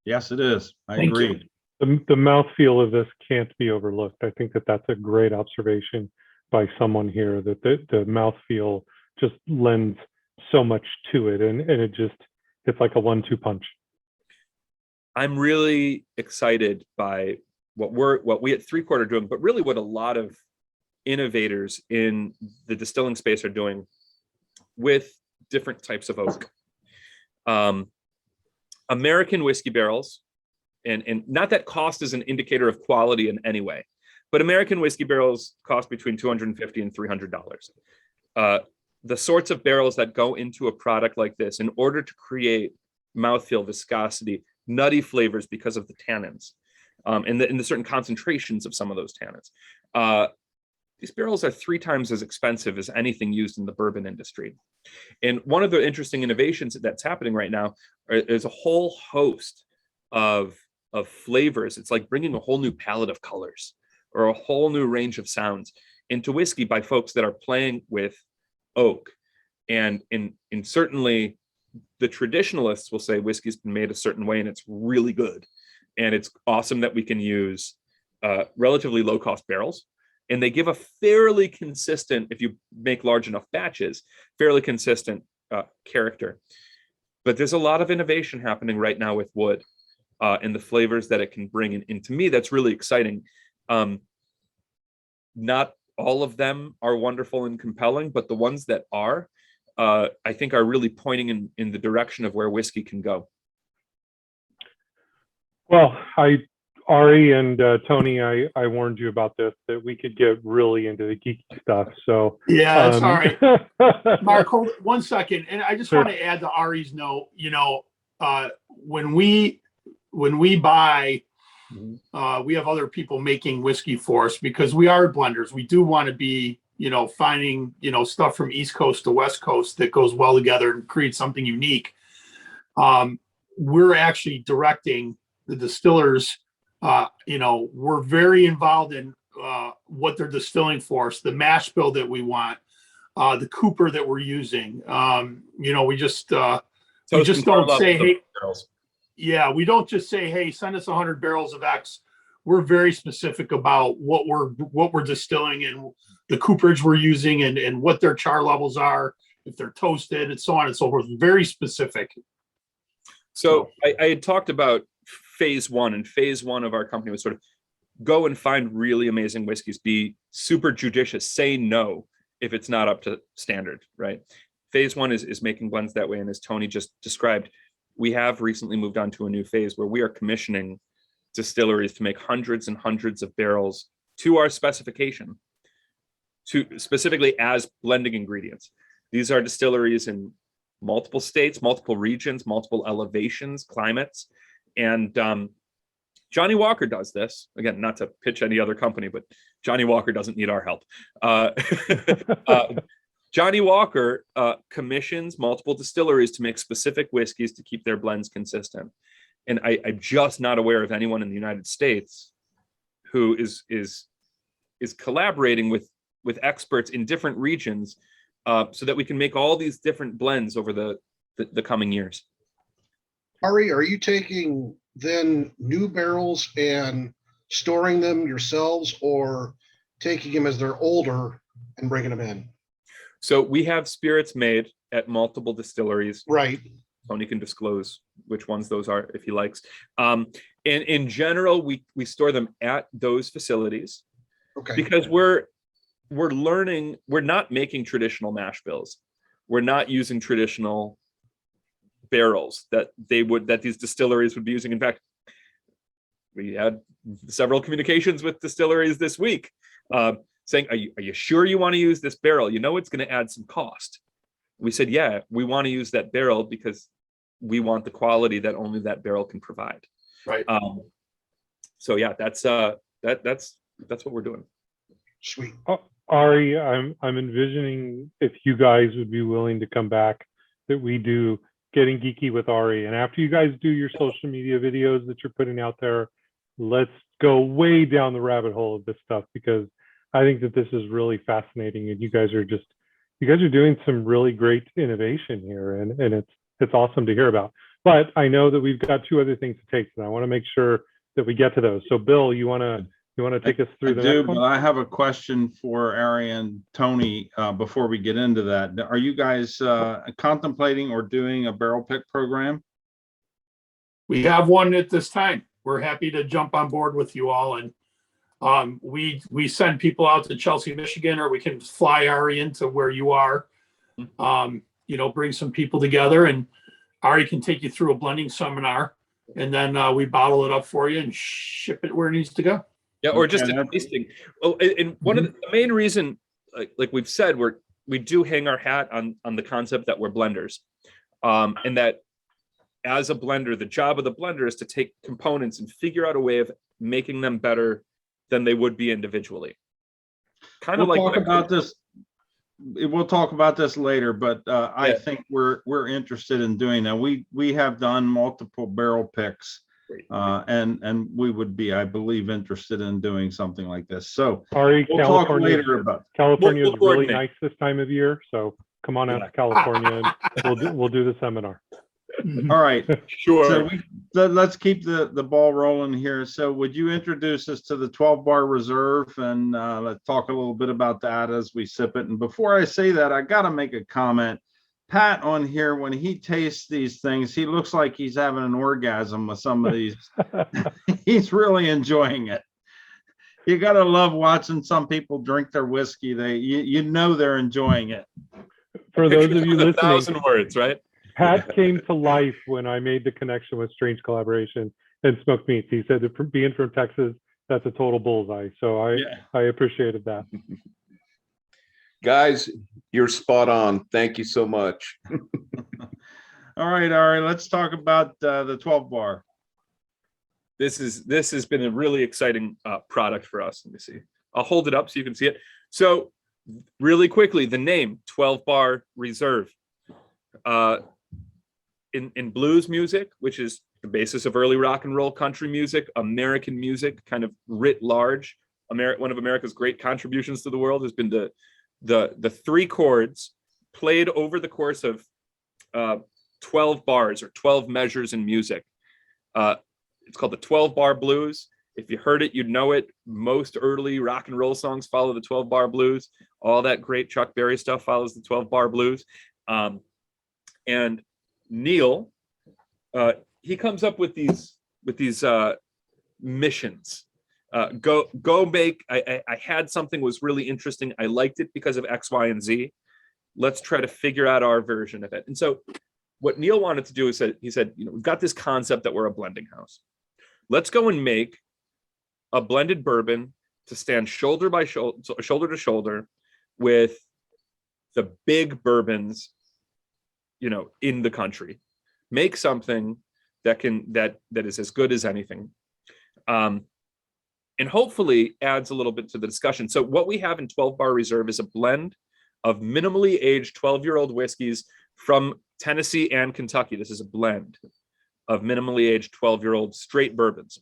Yes, it is. I Thank you. agree. The mouthfeel of this can't be overlooked. I think that that's a great observation by someone here, that the mouthfeel just lends so much to it, and it's like a 1-2 punch. I'm really excited by what we at ThreeChord are doing, but really what a lot of innovators in the distilling space are doing with different types of oak. American whiskey barrels, and not that cost is an indicator of quality in any way, but American whiskey barrels cost between $250 and $300. The sorts of barrels that go into a product like this in order to create mouthfeel, viscosity, nutty flavors because of the tannins, and the certain concentrations of some of those tannins. These barrels are 3 times as expensive as anything used in the bourbon industry. And one of the interesting innovations that's happening right now is a whole host of flavors. It's like bringing a whole new palette of colors or a whole new range of sounds into whiskey by folks that are playing with oak. And certainly the traditionalists will say whiskey's been made a certain way and it's really good. And it's awesome that we can use relatively low cost barrels. And they give a fairly consistent, if you make large enough batches, fairly consistent character. But there's a lot of innovation happening right now with wood and the flavors that it can bring. And to me, that's really exciting. Not all of them are wonderful and compelling, but the ones that are, I think are really pointing in the direction of where whiskey can go. Well, Ari and Tony, I warned you about this, that we could get really into the geeky stuff. So Yeah, that's all right. Mark, hold 1 second. And I just want to add to Ari's note, you know, when we buy, we have other people making whiskey for us because we are blenders. We do want to be, you know, finding, you know, stuff from East Coast to West Coast that goes well together and create something unique. We're actually directing the distillers. You know, we're very involved in what they're distilling for us, the mash bill that we want, the cooper that we're using. You know, we just don't say, hey, yeah, we don't just say, hey, send us 100 barrels of X. We're very specific about what we're distilling and the cooperage we're using and what their char levels are, if they're toasted and so on and so forth. Very specific. So I had talked about phase one, and phase one of our company was sort of go and find really amazing whiskeys, be super judicious, say no if it's not up to standard, right? Phase one is making blends that way. And as Tony just described, we have recently moved on to a new phase where we are commissioning distilleries to make hundreds and hundreds of barrels to our specification, to specifically as blending ingredients. These are distilleries in multiple states, multiple regions, multiple elevations, climates. And Johnny Walker does this. Again, not to pitch any other company, but Johnny Walker doesn't need our help. Johnny Walker commissions multiple distilleries to make specific whiskeys to keep their blends consistent. And I'm just not aware of anyone in the United States who is collaborating with experts in different regions so that we can make all these different blends over the coming years. Ari, are you taking then new barrels and storing them yourselves, or taking them as they're older and bringing them in? So we have spirits made at multiple distilleries. Right. Tony can disclose which ones those are if he likes. And in general, we store them at those facilities. Okay. Because we're learning, we're not making traditional mash bills. We're not using traditional barrels that these distilleries would be using. In fact, we had several communications with distilleries this week. saying, are you sure you want to use this barrel? You know, it's going to add some cost. We said, yeah, we want to use that barrel because we want the quality that only that barrel can provide. Right. So yeah, that's what we're doing. Sweet. Ari, I'm envisioning if you guys would be willing to come back, that we do Getting Geeky with Ari. And after you guys do your social media videos that you're putting out there, let's go way down the rabbit hole of this stuff, because I think that this is really fascinating, and you guys are doing some really great innovation here, and it's awesome to hear about. But I know that we've got two other things to take, and I want to make sure that we get to those. So Bill, you want to take us through the next one? But I have a question for Ari and Tony before we get into that. Are you guys contemplating or doing a barrel pick program? We have one at this time. We're happy to jump on board with you all, and we send people out to Chelsea, Michigan, or we can fly Ari into where you are. Bring some people together, and Ari can take you through a blending seminar, and then we bottle it up for you and ship it where it needs to go. Yeah, or just a tasting. Oh, and one of the main reason, like we've said, we do hang our hat on the concept that we're blenders, and that as a blender, the job of the blender is to take components and figure out a way of making them better than they would be individually. We'll talk about this later, but I think we're interested in doing that. We have done multiple barrel picks, and we would be, I believe, interested in doing something like this. So Ari, we'll talk later about California is really nice this time of year, so come on out to California and we'll do the seminar. All right. Sure. So let's keep the ball rolling here. So would you introduce us to the 12 bar reserve, and let's talk a little bit about that as we sip it. And before I say that, I got to make a comment. Pat on here, when he tastes these things, he looks like he's having an orgasm with some of these. He's really enjoying it. You got to love watching some people drink their whiskey. You know they're enjoying it. For those of you listening, 1,000 words, right? Pat came to life when I made the connection with Strange Collaboration and Smoked Meats. He said that being from Texas, that's a total bullseye. So I appreciated that. Guys, you're spot on. Thank you so much. All right, Ari, let's talk about the 12 bar. This has been a really exciting product for us. Let me see. I'll hold it up so you can see it. So really quickly, the name 12 Bar Reserve. In blues music, which is the basis of early rock and roll, country music, American music, kind of writ large, one of America's great contributions to the world has been the three chords played over the course of 12 bars or 12 measures in music. It's called the 12 bar blues. If you heard it, you'd know it. Most early rock and roll songs follow the 12 bar blues. All that great Chuck Berry stuff follows the 12 bar blues. And Neil, he comes up with these missions. Go make. I had something was really interesting. I liked it because of X, Y, and Z. Let's try to figure out our version of it. And so, what Neil wanted to do is he said, we've got this concept that we're a blending house. Let's go and make a blended bourbon to stand shoulder to shoulder with the big bourbons in the country. Make something that is as good as anything, and hopefully adds a little bit to the discussion. So what we have in 12 Bar Reserve is a blend of minimally aged 12-year-old whiskeys from Tennessee and Kentucky. This is a blend of minimally aged 12-year-old straight bourbons.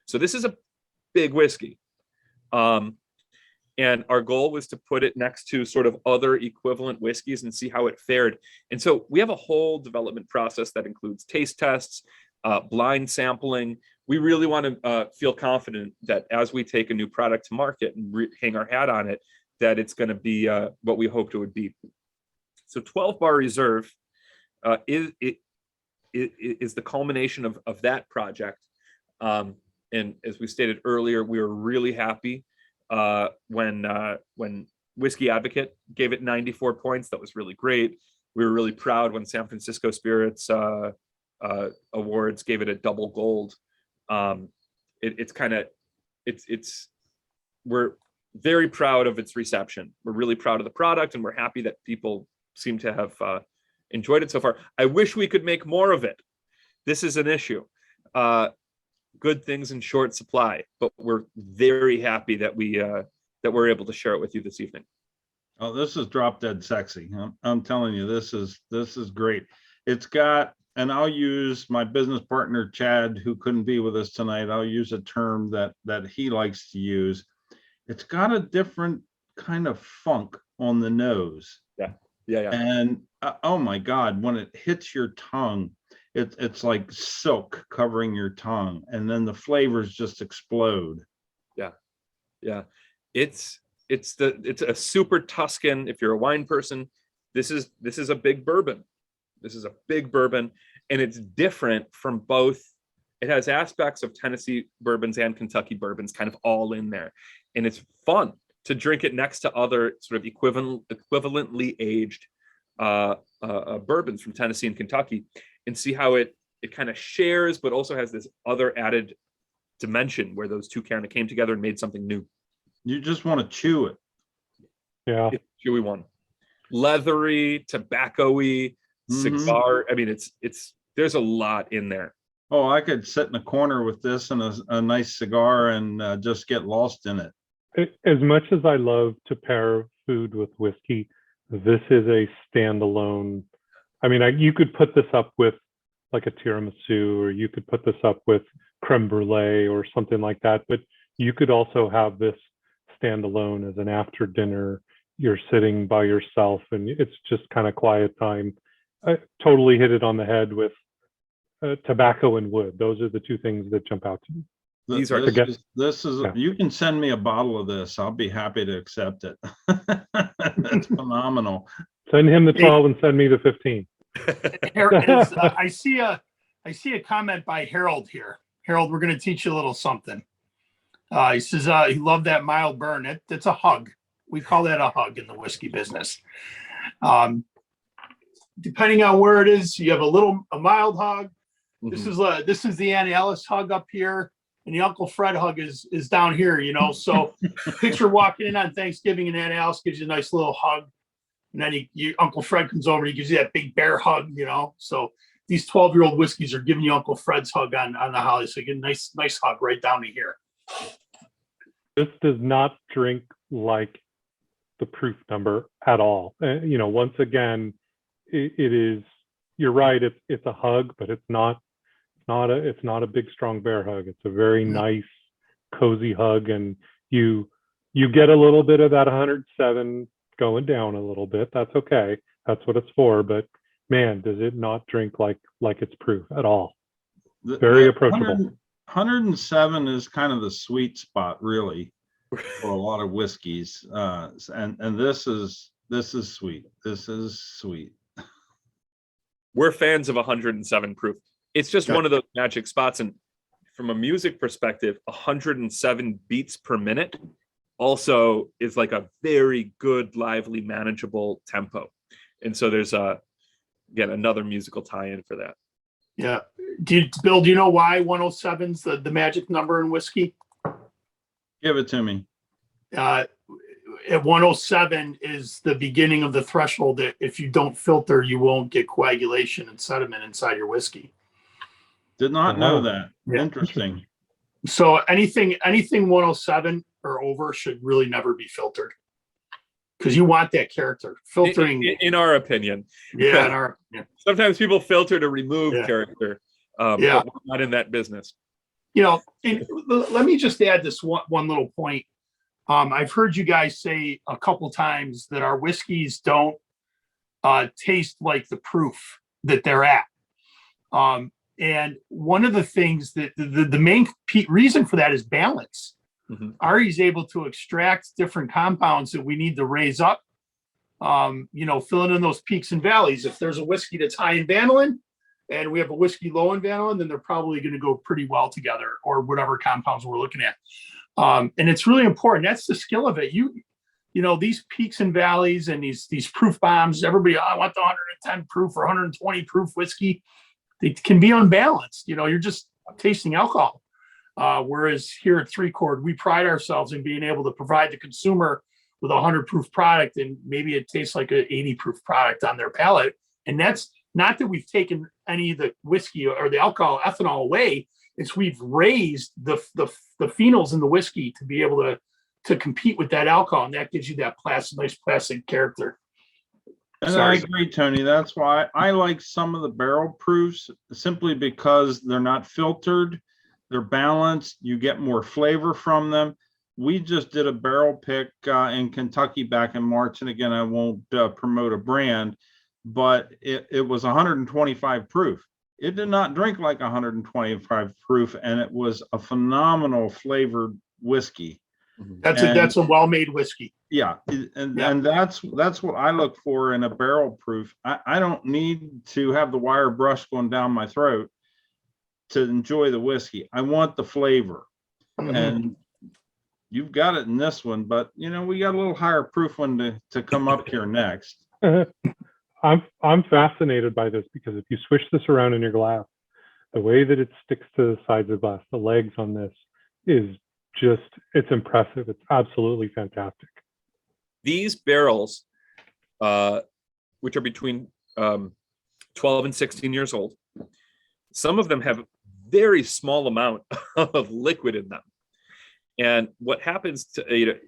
So this is a big whiskey. And our goal was to put it next to sort of other equivalent whiskeys and see how it fared. And so we have a whole development process that includes taste tests, blind sampling. We really want to feel confident that as we take a new product to market and hang our hat on it, that it's going to be what we hoped it would be. So 12 Bar Reserve is the culmination of that project. And as we stated earlier, we were really happy when Whiskey Advocate gave it 94 points. That was really great. We were really proud when San Francisco Spirits Awards gave it a double gold. very proud of its reception. We're really proud of the product, and we're happy that people seem to have enjoyed it so far. I wish we could make more of it. This is an issue. Good things in short supply, but we're very happy that we're able to share it with you this evening. Oh, this is drop dead sexy. I'm telling you, this is great. It's got, and I'll use my business partner, Chad, who couldn't be with us tonight. I'll use a term that he likes to use. It's got a different kind of funk on the nose. Yeah. And oh my God, when it hits your tongue, it's like silk covering your tongue, and then the flavors just explode. Yeah. It's a super Tuscan. If you're a wine person, this is a big bourbon. This is a big bourbon, and it's different from both. It has aspects of Tennessee bourbons and Kentucky bourbons kind of all in there. And it's fun to drink it next to other sort of equivalently aged bourbons from Tennessee and Kentucky, and see how it kind of shares, but also has this other added dimension where those two kind of came together and made something new. You just want to chew it. Yeah. It's a chewy one. Leathery, tobacco-y, cigar. I mean, it's there's a lot in there. Oh, I could sit in a corner with this and a nice cigar and just get lost in it. As much as I love to pair food with whiskey, this is a standalone. I mean, you could put this up with like a tiramisu, or you could put this up with creme brulee or something like that. But you could also have this standalone as an after dinner. You're sitting by yourself and it's just kind of quiet time. I totally hit it on the head with tobacco and wood. Those are the two things that jump out to me. This is Yeah. You can send me a bottle of this. I'll be happy to accept it. That's phenomenal. Send him the 12 and send me the 15. I see a comment by Harold here. Harold, we're going to teach you a little something. He says he loved that mild burn. It's a hug. We call that a hug in the whiskey business. Depending on where it is, you have a mild hug. Mm-hmm. This is the Annie Ellis hug up here, and the Uncle Fred hug is down here. So picture walking in on Thanksgiving, and Annie Ellis gives you a nice little hug, and then Uncle Fred comes over and he gives you that big bear hug. So these 12-year-old whiskeys are giving you Uncle Fred's hug on the holiday. So you get a nice hug right down to here. This does not drink like the proof number at all. Once again, it is. You're right. It's a hug, but it's not a big strong bear hug. It's a very nice, cozy hug, and you get a little bit of that 107 going down a little bit. That's okay. That's what it's for. But man, does it not drink like it's proof at all? Very approachable. 107 is kind of the sweet spot, really, for a lot of whiskeys, and this is sweet. This is sweet. We're fans of 107 proof. It's just one of those magic spots. And from a music perspective, 107 beats per minute also is like a very good, lively, manageable tempo. And so there's again, another musical tie-in for that. Yeah. Bill, do you know why 107's the magic number in whiskey? Give it to me. At 107 is the beginning of the threshold that if you don't filter, you won't get coagulation and sediment inside your whiskey. Did not know that. Yeah. Interesting. So anything 107 or over should really never be filtered, because you want that character. Filtering, in our opinion. Yeah. Sometimes people filter to remove character. But we're not in that business. And let me just add this one little point. I've heard you guys say a couple times that our whiskeys don't taste like the proof that they're at. And one of the things that the main reason for that is balance. Mm-hmm. Ari's able to extract different compounds that we need to raise up, filling in those peaks and valleys. If there's a whiskey that's high in vanillin and we have a whiskey low in vanillin, then they're probably going to go pretty well together, or whatever compounds we're looking at. And it's really important. That's the skill of it. These peaks and valleys and these proof bombs, everybody, I want the 110 proof or 120 proof whiskey. They can be unbalanced. You're just tasting alcohol. Whereas here at ThreeChord, we pride ourselves in being able to provide the consumer with a 100 proof product, and maybe it tastes like an 80 proof product on their palate. And that's not that we've taken any of the whiskey or the alcohol ethanol away. It's we've raised the phenols in the whiskey to be able to compete with that alcohol, and that gives you that nice plastic character. And Sorry. I agree, Tony. That's why I like some of the barrel proofs, simply because they're not filtered, they're balanced, you get more flavor from them. We just did a barrel pick in Kentucky back in March, and again, I won't promote a brand, but it was 125 proof. It did not drink like 125 proof, and it was a phenomenal flavored whiskey. That's a well-made whiskey. Yeah, and that's what I look for in a barrel proof. I don't need to have the wire brush going down my throat to enjoy the whiskey. I want the flavor. And you've got it in this one, but we got a little higher proof one to come up here next. I'm fascinated by this, because if you swish this around in your glass, the way that it sticks to the sides of the glass, the legs on this is just, it's impressive. It's absolutely fantastic. These barrels, which are between 12 and 16 years old, some of them have very small amount of liquid in them. And what happens to,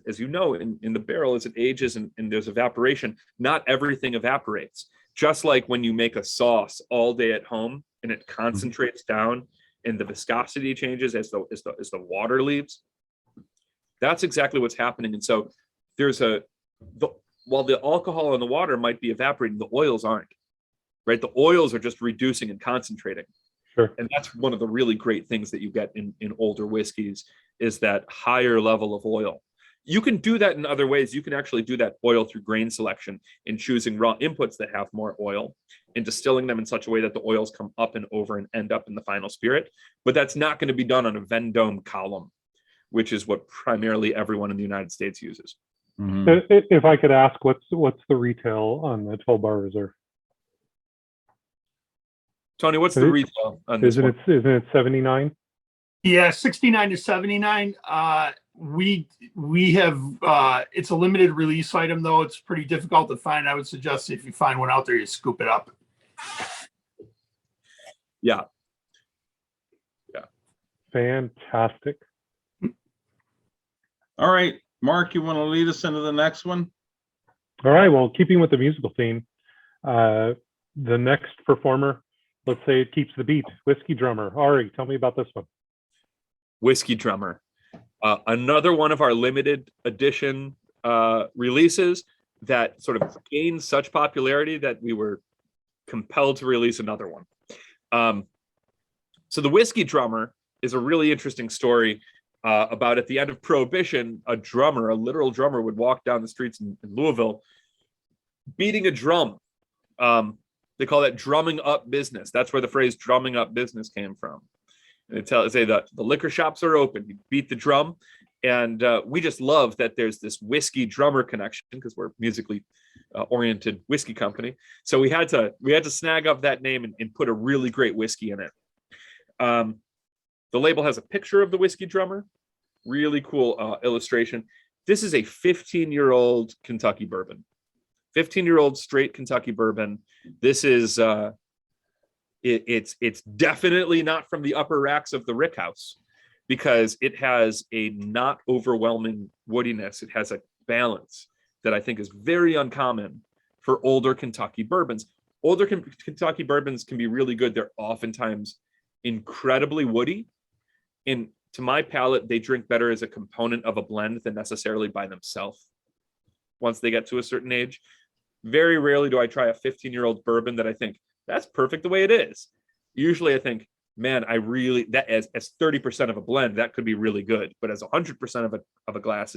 as you know, in the barrel, as it ages and there's evaporation, not everything evaporates. Just like when you make a sauce all day at home and it concentrates down and the viscosity changes as the water leaves. That's exactly what's happening. And so there's while the alcohol in the water might be evaporating, the oils aren't, right? The oils are just reducing and concentrating. Sure. And that's one of the really great things that you get in older whiskeys, is that higher level of oil. You can do that in other ways. You can actually do that oil through grain selection in choosing raw inputs that have more oil and distilling them in such a way that the oils come up and over and end up in the final spirit. But that's not going to be done on a Vendome column, which is what primarily everyone in the United States uses. If I could ask, what's the retail on the 12 Bar Reserve? Tony, what's the retail on this one? Isn't it 79? Yeah, 69 to 79. We have it's a limited release item, though. It's pretty difficult to find. I would suggest if you find one out there, you scoop it up. Yeah. Fantastic. All right, Mark, you want to lead us into the next one? All right, well, keeping with the musical theme, the next performer, let's say it keeps the beat, Whiskey Drummer. Ari, tell me about this one. Whiskey Drummer. Another one of our limited edition releases that sort of gained such popularity that we were compelled to release another one. So the Whiskey Drummer is a really interesting story about, at the end of Prohibition, a literal drummer would walk down the streets in Louisville beating a drum. They call that drumming up business. That's where the phrase drumming up business came from. And they say that the liquor shops are open, you beat the drum. And we just love that there's this whiskey drummer connection, because we're a musically oriented whiskey company. So we had to snag up that name and put a really great whiskey in it. The label has a picture of the Whiskey Drummer, really cool illustration. This is a 15-year-old Kentucky bourbon, 15-year-old straight Kentucky bourbon. This is it's definitely not from the upper racks of the Rick House, because it has a not overwhelming woodiness. It has a balance that I think is very uncommon for older Kentucky bourbons. Older Kentucky bourbons can be really good. They're oftentimes incredibly woody. And to my palate, they drink better as a component of a blend than necessarily by themselves once they get to a certain age. Very rarely do I try a 15-year-old bourbon that I think, that's perfect the way it is. Usually I think, man, that as 30% of a blend, that could be really good. But as 100% of a glass,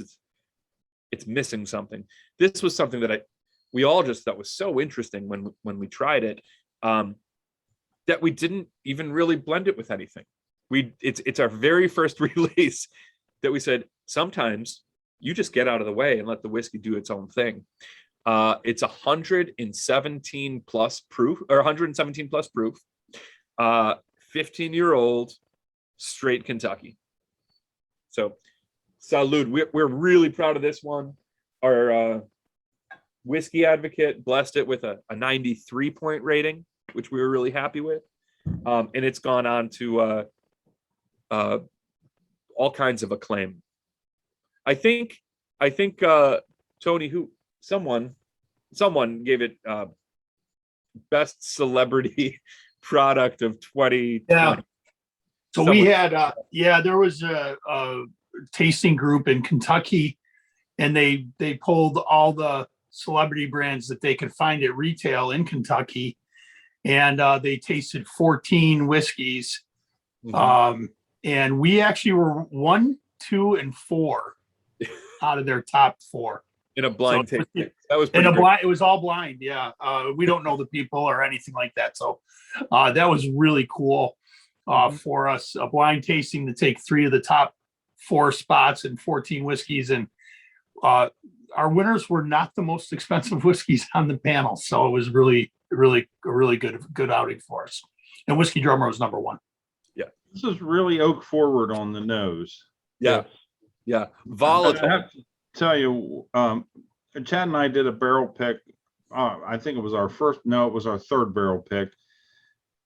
it's missing something. This was something that we all just thought was so interesting when we tried it, that we didn't even really blend it with anything. It's our very first release that we said, sometimes you just get out of the way and let the whiskey do its own thing. It's 117 plus proof, 15-year-old straight Kentucky. So salud. We're really proud of this one. Our whiskey advocate blessed it with a 93-point rating, which we were really happy with. And it's gone on to all kinds of acclaim. I think Tony, someone gave it best celebrity product of 2020. Yeah. So we had, there was a tasting group in Kentucky, and they pulled all the celebrity brands that they could find at retail in Kentucky, and they tasted 14 whiskeys. And we actually were 1, 2, and 4 out of their top 4 in a blind tasting. That was in pretty a good. blind. It was all blind. Yeah, we don't know the people or anything like that. So that was really cool for us. A blind tasting to take 3 of the top 4 spots and 14 whiskeys, and our winners were not the most expensive whiskeys on the panel. So it was really good outing for us. And Whiskey Drummer was number 1. This is really oak forward on the nose. Yeah. Volatile. I have to tell you, Chad and I did a barrel pick. I think it was our third barrel pick,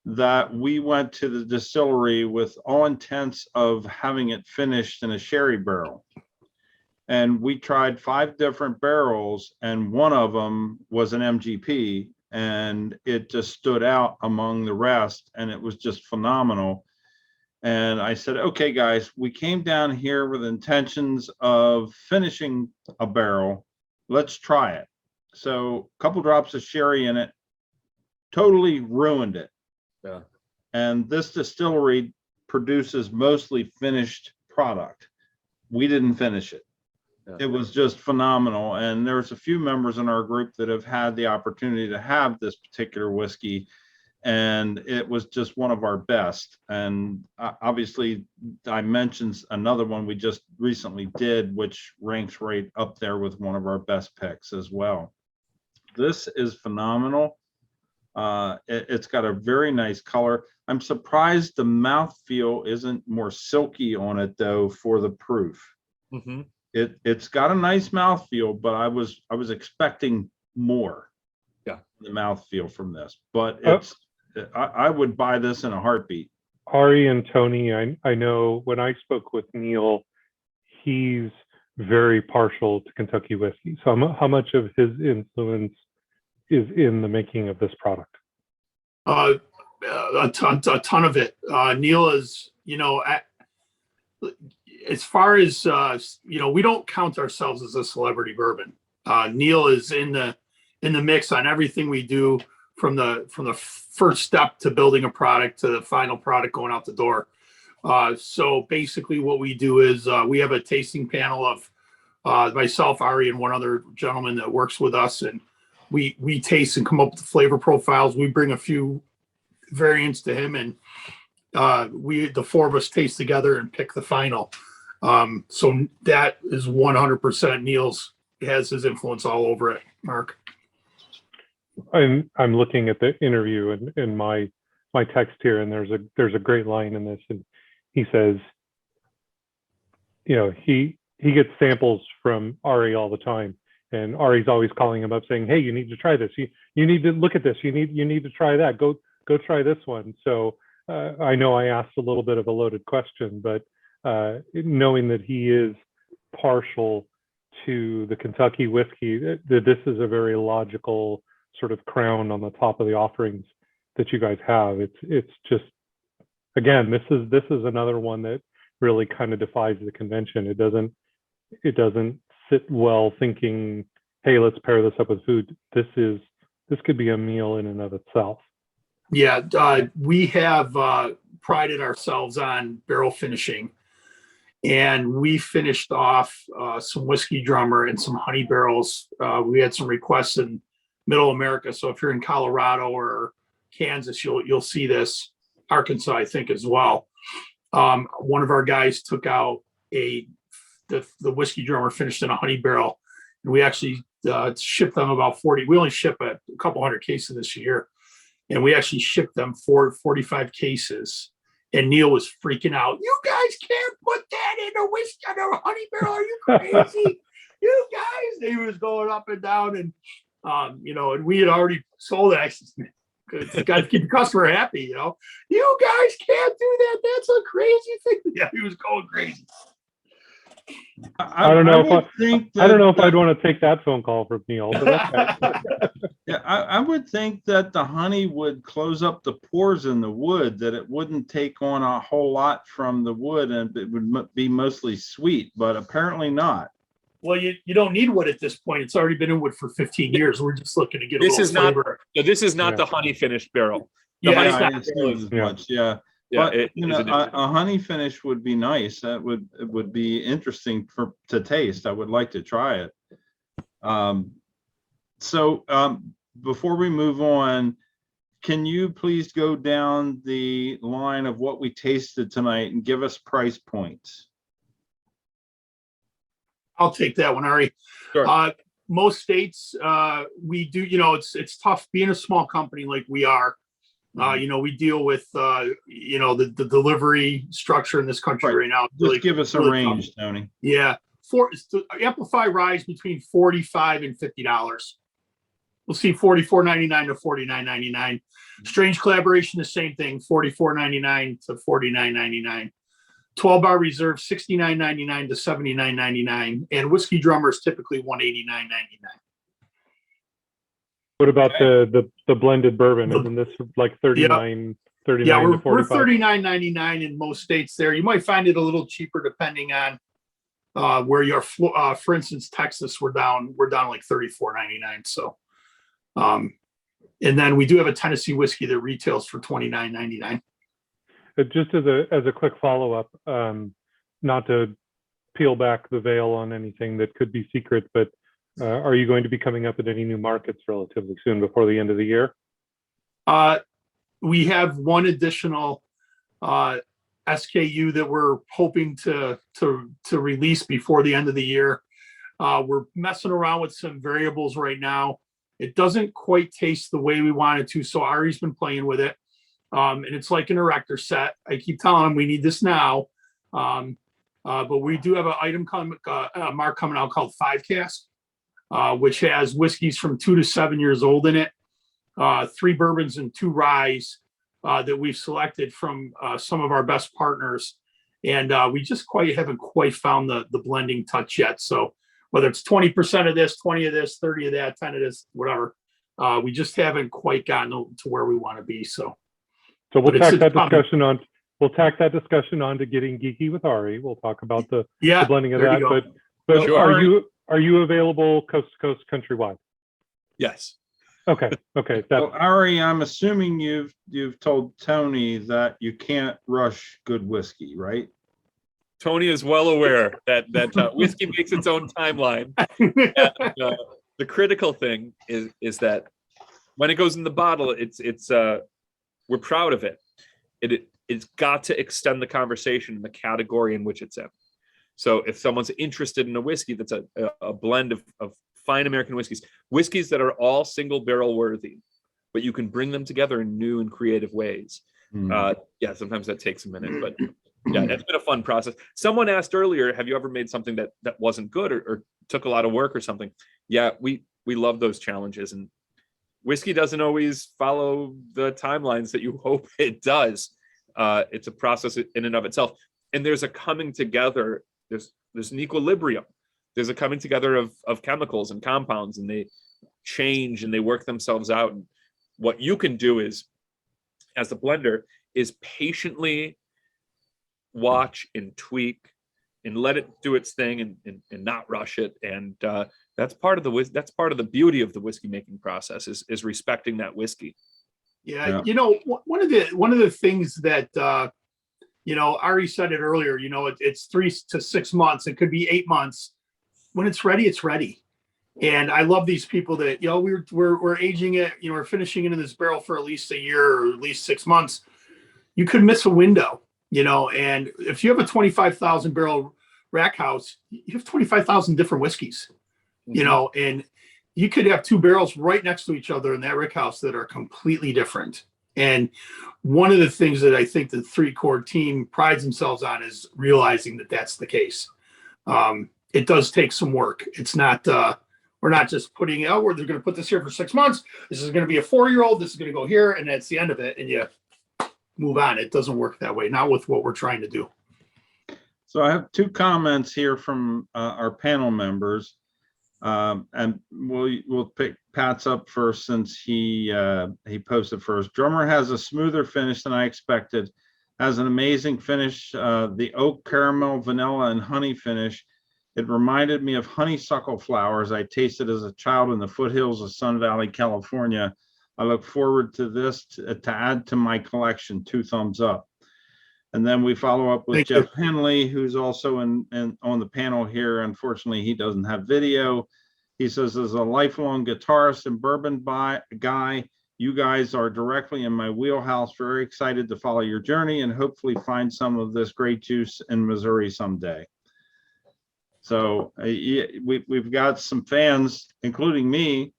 that we went to the distillery with all intents of having it finished in a sherry barrel. And we tried 5 different barrels, and one of them was an MGP, and it just stood out among the rest, and it was just phenomenal. And I said, okay, guys, we came down here with intentions of finishing a barrel. Let's try it. So a couple drops of sherry in it, totally ruined it. Yeah. And this distillery produces mostly finished product. We didn't finish it. Yeah. It was just phenomenal. And there's a few members in our group that have had the opportunity to have this particular whiskey, and it was just one of our best. And obviously I mentioned another one we just recently did, which ranks right up there with one of our best picks as well. This is phenomenal. It's got a very nice color. I'm surprised the mouthfeel isn't more silky on it though for the proof. It's got a nice mouthfeel, but I was expecting more. Yeah, the mouthfeel from this, but it's I would buy this in a heartbeat. Ari and Tony, I know when I spoke with Neil, he's very partial to Kentucky whiskey. So how much of his influence is in the making of this product? A ton of it. Neil is, as far as, we don't count ourselves as a celebrity bourbon. Neil is in the mix on everything we do, from the first step to building a product to the final product going out the door. So basically what we do is we have a tasting panel of myself, Ari, and one other gentleman that works with us, and we taste and come up with the flavor profiles. We bring a few variants to him, and the 4 of us taste together and pick the final. So that is 100% Neil's, has his influence all over it. Mark. I'm looking at the interview in my text here, and there's a great line in this, and he says, he gets samples from Ari all the time, and Ari's always calling him up saying, hey, you need to try this, you need to look at this, you need to try that, go try this one. So I know I asked a little bit of a loaded question, but knowing that he is partial to the Kentucky whiskey, that this is a very logical sort of crown on the top of the offerings that you guys have. It's just, again, this is another one that really kind of defies the convention. It doesn't sit well thinking, hey, let's pair this up with food. This could be a meal in and of itself. Yeah, we have prided ourselves on barrel finishing, and we finished off some Whiskey Drummer and some honey barrels. We had some requests in Middle America, so if you're in Colorado or Kansas, you'll see this. Arkansas, I think, as well. One of our guys took out the Whiskey Drummer finished in a honey barrel, and we actually shipped them about 40. We only ship a couple hundred cases this year, and we actually shipped them 45 cases And Neil was freaking out. You guys can't put that in a whiskey, in a honey barrel. Are you crazy? You guys. He was going up and down, and and we had already sold it. I said, "It's got to keep the customer happy." You guys can't do that. That's a crazy thing. Yeah, he was going crazy. I don't know I don't know if I'd want to take that phone call from Neil. But okay. Yeah, I would think that the honey would close up the pores in the wood, that it wouldn't take on a whole lot from the wood, and it would be mostly sweet, but apparently not. Well, you don't need wood at this point. It's already been in wood for 15 years. We're just looking to get a little flavor. This is not the honey finished barrel. Yeah, I assumed as much. Yeah. Yeah, But a honey finish would be nice. It would be interesting to taste. I would like to try it. So before we move on, can you please go down the line of what we tasted tonight and give us price points? I'll take that one, Ari. Sure. Most states, we do, it's tough being a small company like we are. We deal with, the delivery structure in this country right now. Just give us a range, tough. Tony. Yeah. Amplify Rise between $45 and $50. We'll see $44.99 to $49.99. Strange Collaboration, the same thing, $44.99 to $49.99. 12-bar Reserve, $69.99 to $79.99. And Whiskey Drummer is typically $189.99. What about the blended bourbon? Isn't this like 39 to 45? Yeah, we're $39.99 in most states there. You might find it a little cheaper depending on where you're. For instance, Texas, we're down like $34.99. So, and then we do have a Tennessee whiskey that retails for $29.99. Just as a quick follow-up, not to peel back the veil on anything that could be secret, but are you going to be coming up in any new markets relatively soon before the end of the year? We have one additional SKU that we're hoping to release before the end of the year. We're messing around with some variables right now. It doesn't quite taste the way we want it to, so Ari's been playing with it. And it's like an erector set. I keep telling him we need this now. But we do have an item mark coming out called 5 Cask, which has whiskeys from 2 to 7 years old in it, 3 bourbons and 2 ryes that we've selected from some of our best partners. And we just haven't quite found the blending touch yet. So whether it's 20% of this, 20 of this, 30 of that, 10 of this, whatever, we just haven't quite gotten to where we want to be. So we'll tack that discussion on. We'll tack that discussion on to getting geeky with Ari. We'll talk about the blending of that. But sure. Are you available coast to coast countrywide? Yes. Okay. So Ari, I'm assuming you've told Tony that you can't rush good whiskey, right? Tony is well aware that whiskey makes its own timeline. And, the critical thing is that when it goes in the bottle, it's we're proud of it. It's got to extend the conversation in the category in which it's in. So if someone's interested in a whiskey that's a blend of fine American whiskeys that are all single barrel worthy, but you can bring them together in new and creative ways. Sometimes that takes a minute, but yeah, it's been a fun process. Someone asked earlier, have you ever made something that wasn't good or took a lot of work or something? Yeah, we love those challenges, and whiskey doesn't always follow the timelines that you hope it does. It's a process in and of itself. And there's a coming together, there's an equilibrium. There's a coming together of chemicals and compounds, and they change and they work themselves out. And what you can do is, as a blender, is patiently watch and tweak and let it do its thing and not rush it. And that's part of the beauty of the whiskey making process is respecting that whiskey. Yeah. One of the things that Ari said it earlier, it's 3 to 6 months. It could be 8 months. When it's ready, it's ready. And I love these people that, we're aging it, we're finishing it in this barrel for at least a year or at least 6 months. You could miss a window, and if you have a 25,000 barrel rack house, you have 25,000 different whiskeys, and you could have 2 barrels right next to each other in that rick house that are completely different. And one of the things that I think the ThreeChord team prides themselves on is realizing that that's the case. It does take some work. It's not, we're not just putting, oh, we're going to put this here for 6 months. This is going to be a 4-year-old. This is going to go here. And that's the end of it. And you move on. It doesn't work that way. Not with what we're trying to do. So I have 2 comments here from our panel members. And we'll pick Pat's up first since he posted first. Drummer has a smoother finish than I expected. Has an amazing finish. The oak, caramel, vanilla, and honey finish. It reminded me of honeysuckle flowers I tasted as a child in the foothills of Sun Valley, California. I look forward to this to add to my collection. 2 thumbs up. And then we follow up with Jeff Henley, who's also on the panel here. Unfortunately, he doesn't have video. He says, as a lifelong guitarist and bourbon guy, you guys are directly in my wheelhouse. Very excited to follow your journey and hopefully find some of this great juice in Missouri someday. So we've got some fans, including me,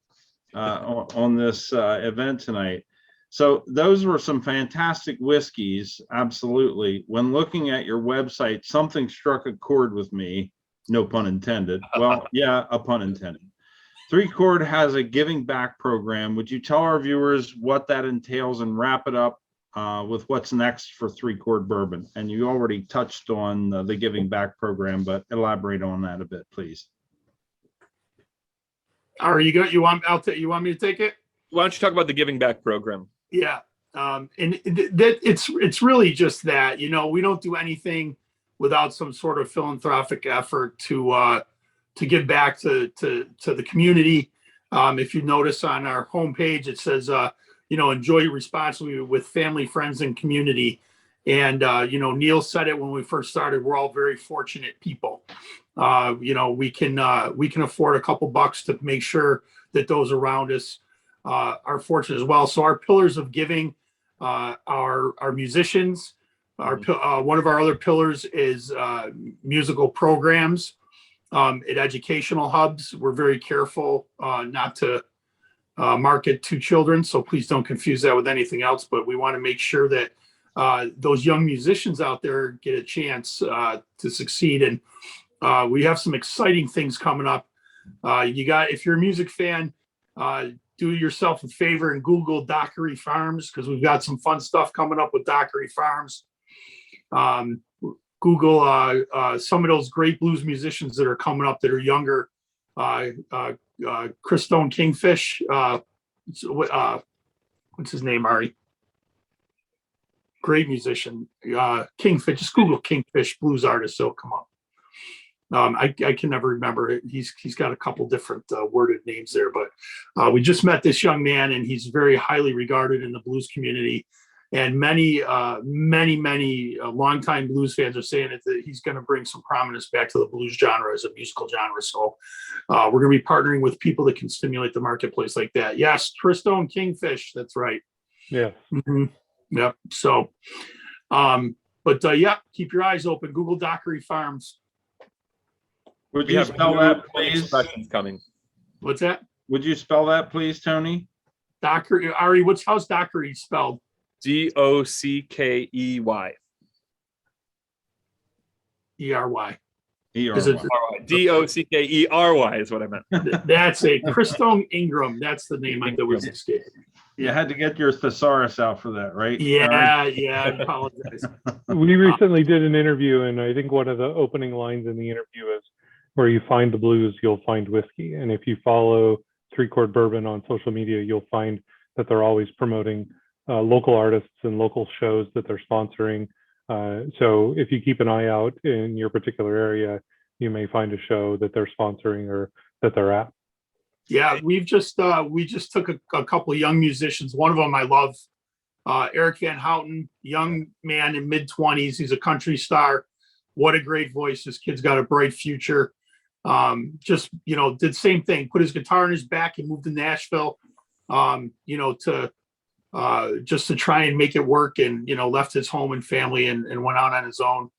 on this event tonight. So those were some fantastic whiskeys, absolutely. When looking at your website, something struck a chord with me, no pun intended. Well, yeah, a pun intended. ThreeChord has a giving back program. Would you tell our viewers what that entails and wrap it up with what's next for ThreeChord Bourbon? And you already touched on the giving back program, but elaborate on that a bit, please. Are you good? You want me to take it? Why don't you talk about the giving back program? Yeah. And it's really just that, we don't do anything without some sort of philanthropic effort to give back to the community. If you notice on our homepage, it says, enjoy responsibly with family, friends, and community. And, Neil said it when we first started, we're all very fortunate people. We can afford a couple bucks to make sure that those around us are fortunate as well. So our pillars of giving are musicians. One of our other pillars is musical programs at educational hubs. We're very careful not to market to children, so please don't confuse that with anything else. But we want to make sure that those young musicians out there get a chance to succeed. And we have some exciting things coming up. If you're a music fan, do yourself a favor and Google Dockery Farms, because we've got some fun stuff coming up with Dockery Farms. Google some of those great blues musicians that are coming up that are younger. Christone Kingfish. What's his name, Ari? Great musician. Kingfish. Just Google Kingfish blues artist. So come on. I can never remember it. He's got a couple different worded names there, but we just met this young man, and he's very highly regarded in the blues community. And many longtime blues fans are saying that he's going to bring some prominence back to the blues genre as a musical genre. So we're going to be partnering with people that can stimulate the marketplace like that. Yes, Christone Kingfish. That's right. Yeah. Mm-hmm. Yep. So, yeah, keep your eyes open. Google Dockery Farms. Would you spell that, please? Coming. What's that? Would you spell that, please, Tony? Dockery. Ari, how's Dockery spelled? Dockey. E-R-Y. Dockey is what I meant. That's a Christone Ingram. That's the name that was escaping. You had to get your thesaurus out for that, right? Yeah, I apologize. We recently did an interview, and I think one of the opening lines in the interview is, where you find the blues, you'll find whiskey. And if you follow ThreeChord Bourbon on social media, you'll find that they're always promoting local artists and local shows that they're sponsoring. So if you keep an eye out in your particular area, you may find a show that they're sponsoring or that they're at. Yeah, we just took a couple of young musicians. One of them I love, Eric Van Houten, young man in mid-20s. He's a country star. What a great voice. This kid's got a bright future. Did the same thing, put his guitar in his back and moved to Nashville, just to try and make it work, and, left his home and family and went out on his own.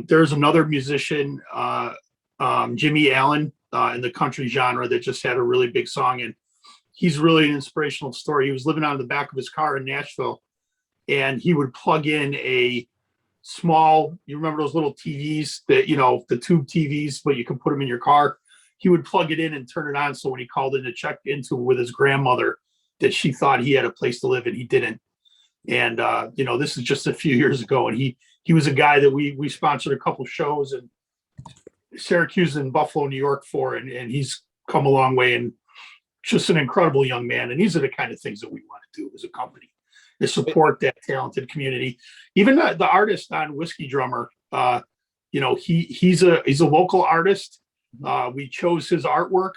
There's another musician, Jimmy Allen, in the country genre, that just had a really big song. And he's really an inspirational story. He was living out of the back of his car in Nashville, and he would plug in a small, you remember those little TVs that, the tube TVs, but you can put them in your car. He would plug it in and turn it on. So when he called in to check into with his grandmother, that she thought he had a place to live and he didn't. And, this is just a few years ago. And he was a guy that we sponsored a couple shows in Syracuse and Buffalo, New York for, and he's come a long way and just an incredible young man. And these are the kind of things that we want to do as a company, to support that talented community. Even the artist on Whiskey Drummer, he's a local artist. We chose his artwork.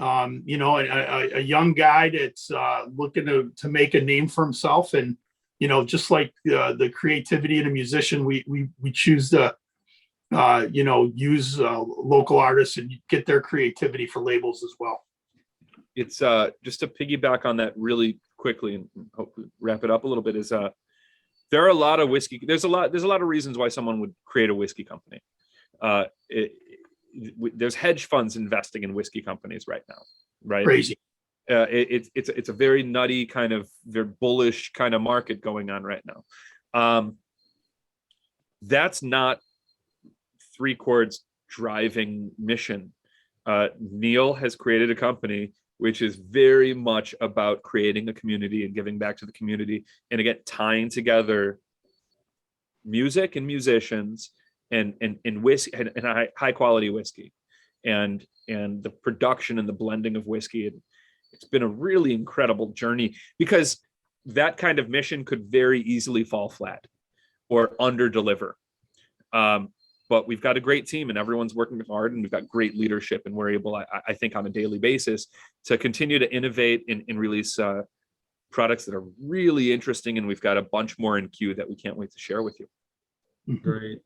A young guy that's looking to make a name for himself, and just like the creativity in a musician, we choose to use local artists and get their creativity for labels as well. It's just to piggyback on that really quickly and hopefully wrap it up a little bit, is there are a lot of whiskey. There's a lot of reasons why someone would create a whiskey company. There's hedge funds investing in whiskey companies right now, right? Crazy. It's a very nutty kind of, very bullish kind of market going on right now. That's not ThreeChord's driving mission. Neil has created a company which is very much about creating a community and giving back to the community, and again, tying together music and musicians and whiskey and high quality whiskey, and the production and the blending of whiskey. And it's been a really incredible journey, because that kind of mission could very easily fall flat or under deliver. But we've got a great team and everyone's working hard, and we've got great leadership, and we're able, I think, on a daily basis to continue to innovate and release products that are really interesting. And we've got a bunch more in queue that we can't wait to share with you. Great.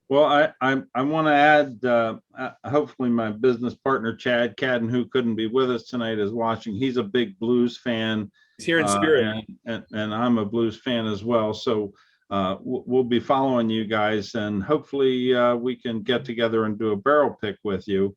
Well, I want to add, hopefully my business partner, Chad Cadden, who couldn't be with us tonight, is watching. He's a big blues fan. He's here in spirit. And I'm a blues fan as well. So we'll be following you guys, and hopefully we can get together and do a barrel pick with you.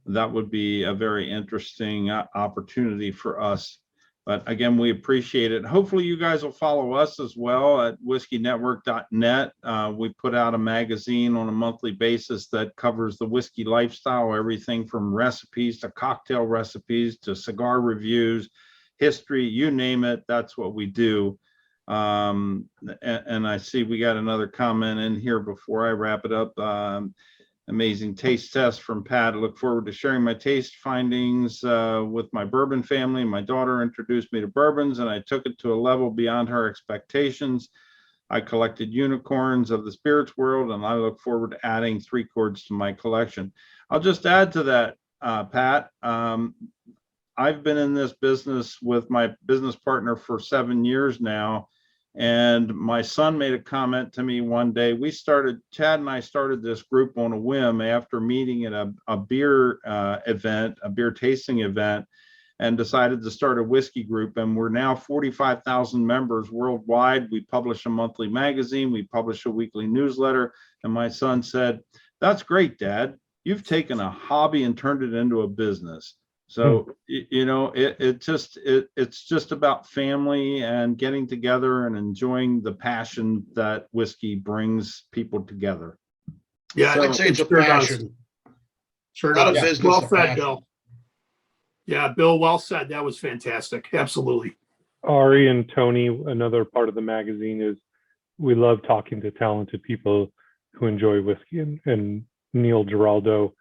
That would be a very interesting opportunity for us. But again, we appreciate it. Hopefully you guys will follow us as well at whiskey-network.net. We put out a magazine on a monthly basis that covers the whiskey lifestyle, everything from recipes to cocktail recipes to cigar reviews, history, you name it, that's what we do. And I see we got another comment in here before I wrap it up. Amazing taste test from Pat. I look forward to sharing my taste findings with my bourbon family. My daughter introduced me to bourbons, and I took it to a level beyond her expectations. I collected unicorns of the spirits world, and I look forward to adding ThreeChords to my collection. I'll just add to that, Pat. I've been in this business with my business partner for 7 years now. And my son made a comment to me one day. Chad and I started this group on a whim after meeting at a beer event, a beer tasting event, and decided to start a whiskey group. And we're now 45,000 members worldwide. We publish a monthly magazine. We publish a weekly newsletter. And my son said, "That's great, Dad. You've taken a hobby and turned it into a business." So, it's just about family and getting together and enjoying the passion that whiskey brings people together. Yeah, So, I'd say it's a passion. Sure Not a does. business, Well a said, passion. Bill. Yeah, Bill, well said. That was fantastic. Absolutely. Ari and Tony, another part of the magazine is we love talking to talented people who enjoy whiskey, and Neil Giraldo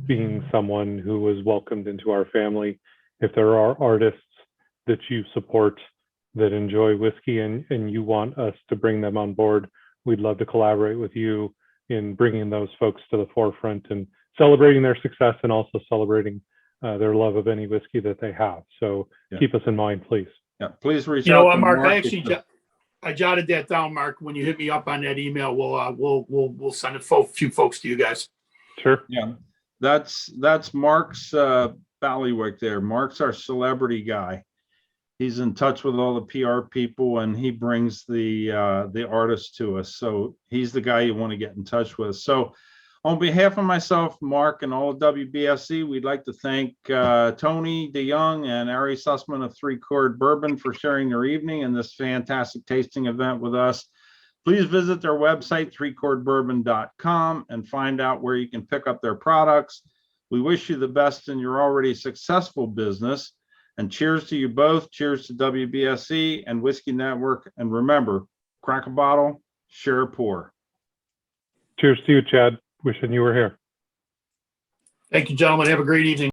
being someone who was welcomed into our family. If there are artists that you support that enjoy whiskey and you want us to bring them on board, we'd love to collaborate with you in bringing those folks to the forefront and celebrating their success, and also celebrating their love of any whiskey that they have. So keep us in mind, please. Yeah, please reach You out know what, to Mark? Mark. I jotted that down, Mark. When you hit me up on that email, we'll send a few folks to you guys. Sure. Yeah, that's Mark's ballywick there. Mark's our celebrity guy. He's in touch with all the PR people, and he brings the artists to us. So he's the guy you want to get in touch with. So On behalf of myself, Mark, and all of WBSE, we'd like to thank Tony DeYoung and Ari Sussman of ThreeChord Bourbon for sharing their evening and this fantastic tasting event with us. Please visit their website, threechordbourbon.com, and find out where you can pick up their products. We wish you the best in your already successful business. And cheers to you both. Cheers to WBSE and Whiskey Network. And remember, crack a bottle, share a pour. Cheers to you, Chad. Wishing you were here. Thank you, gentlemen. Have a great evening.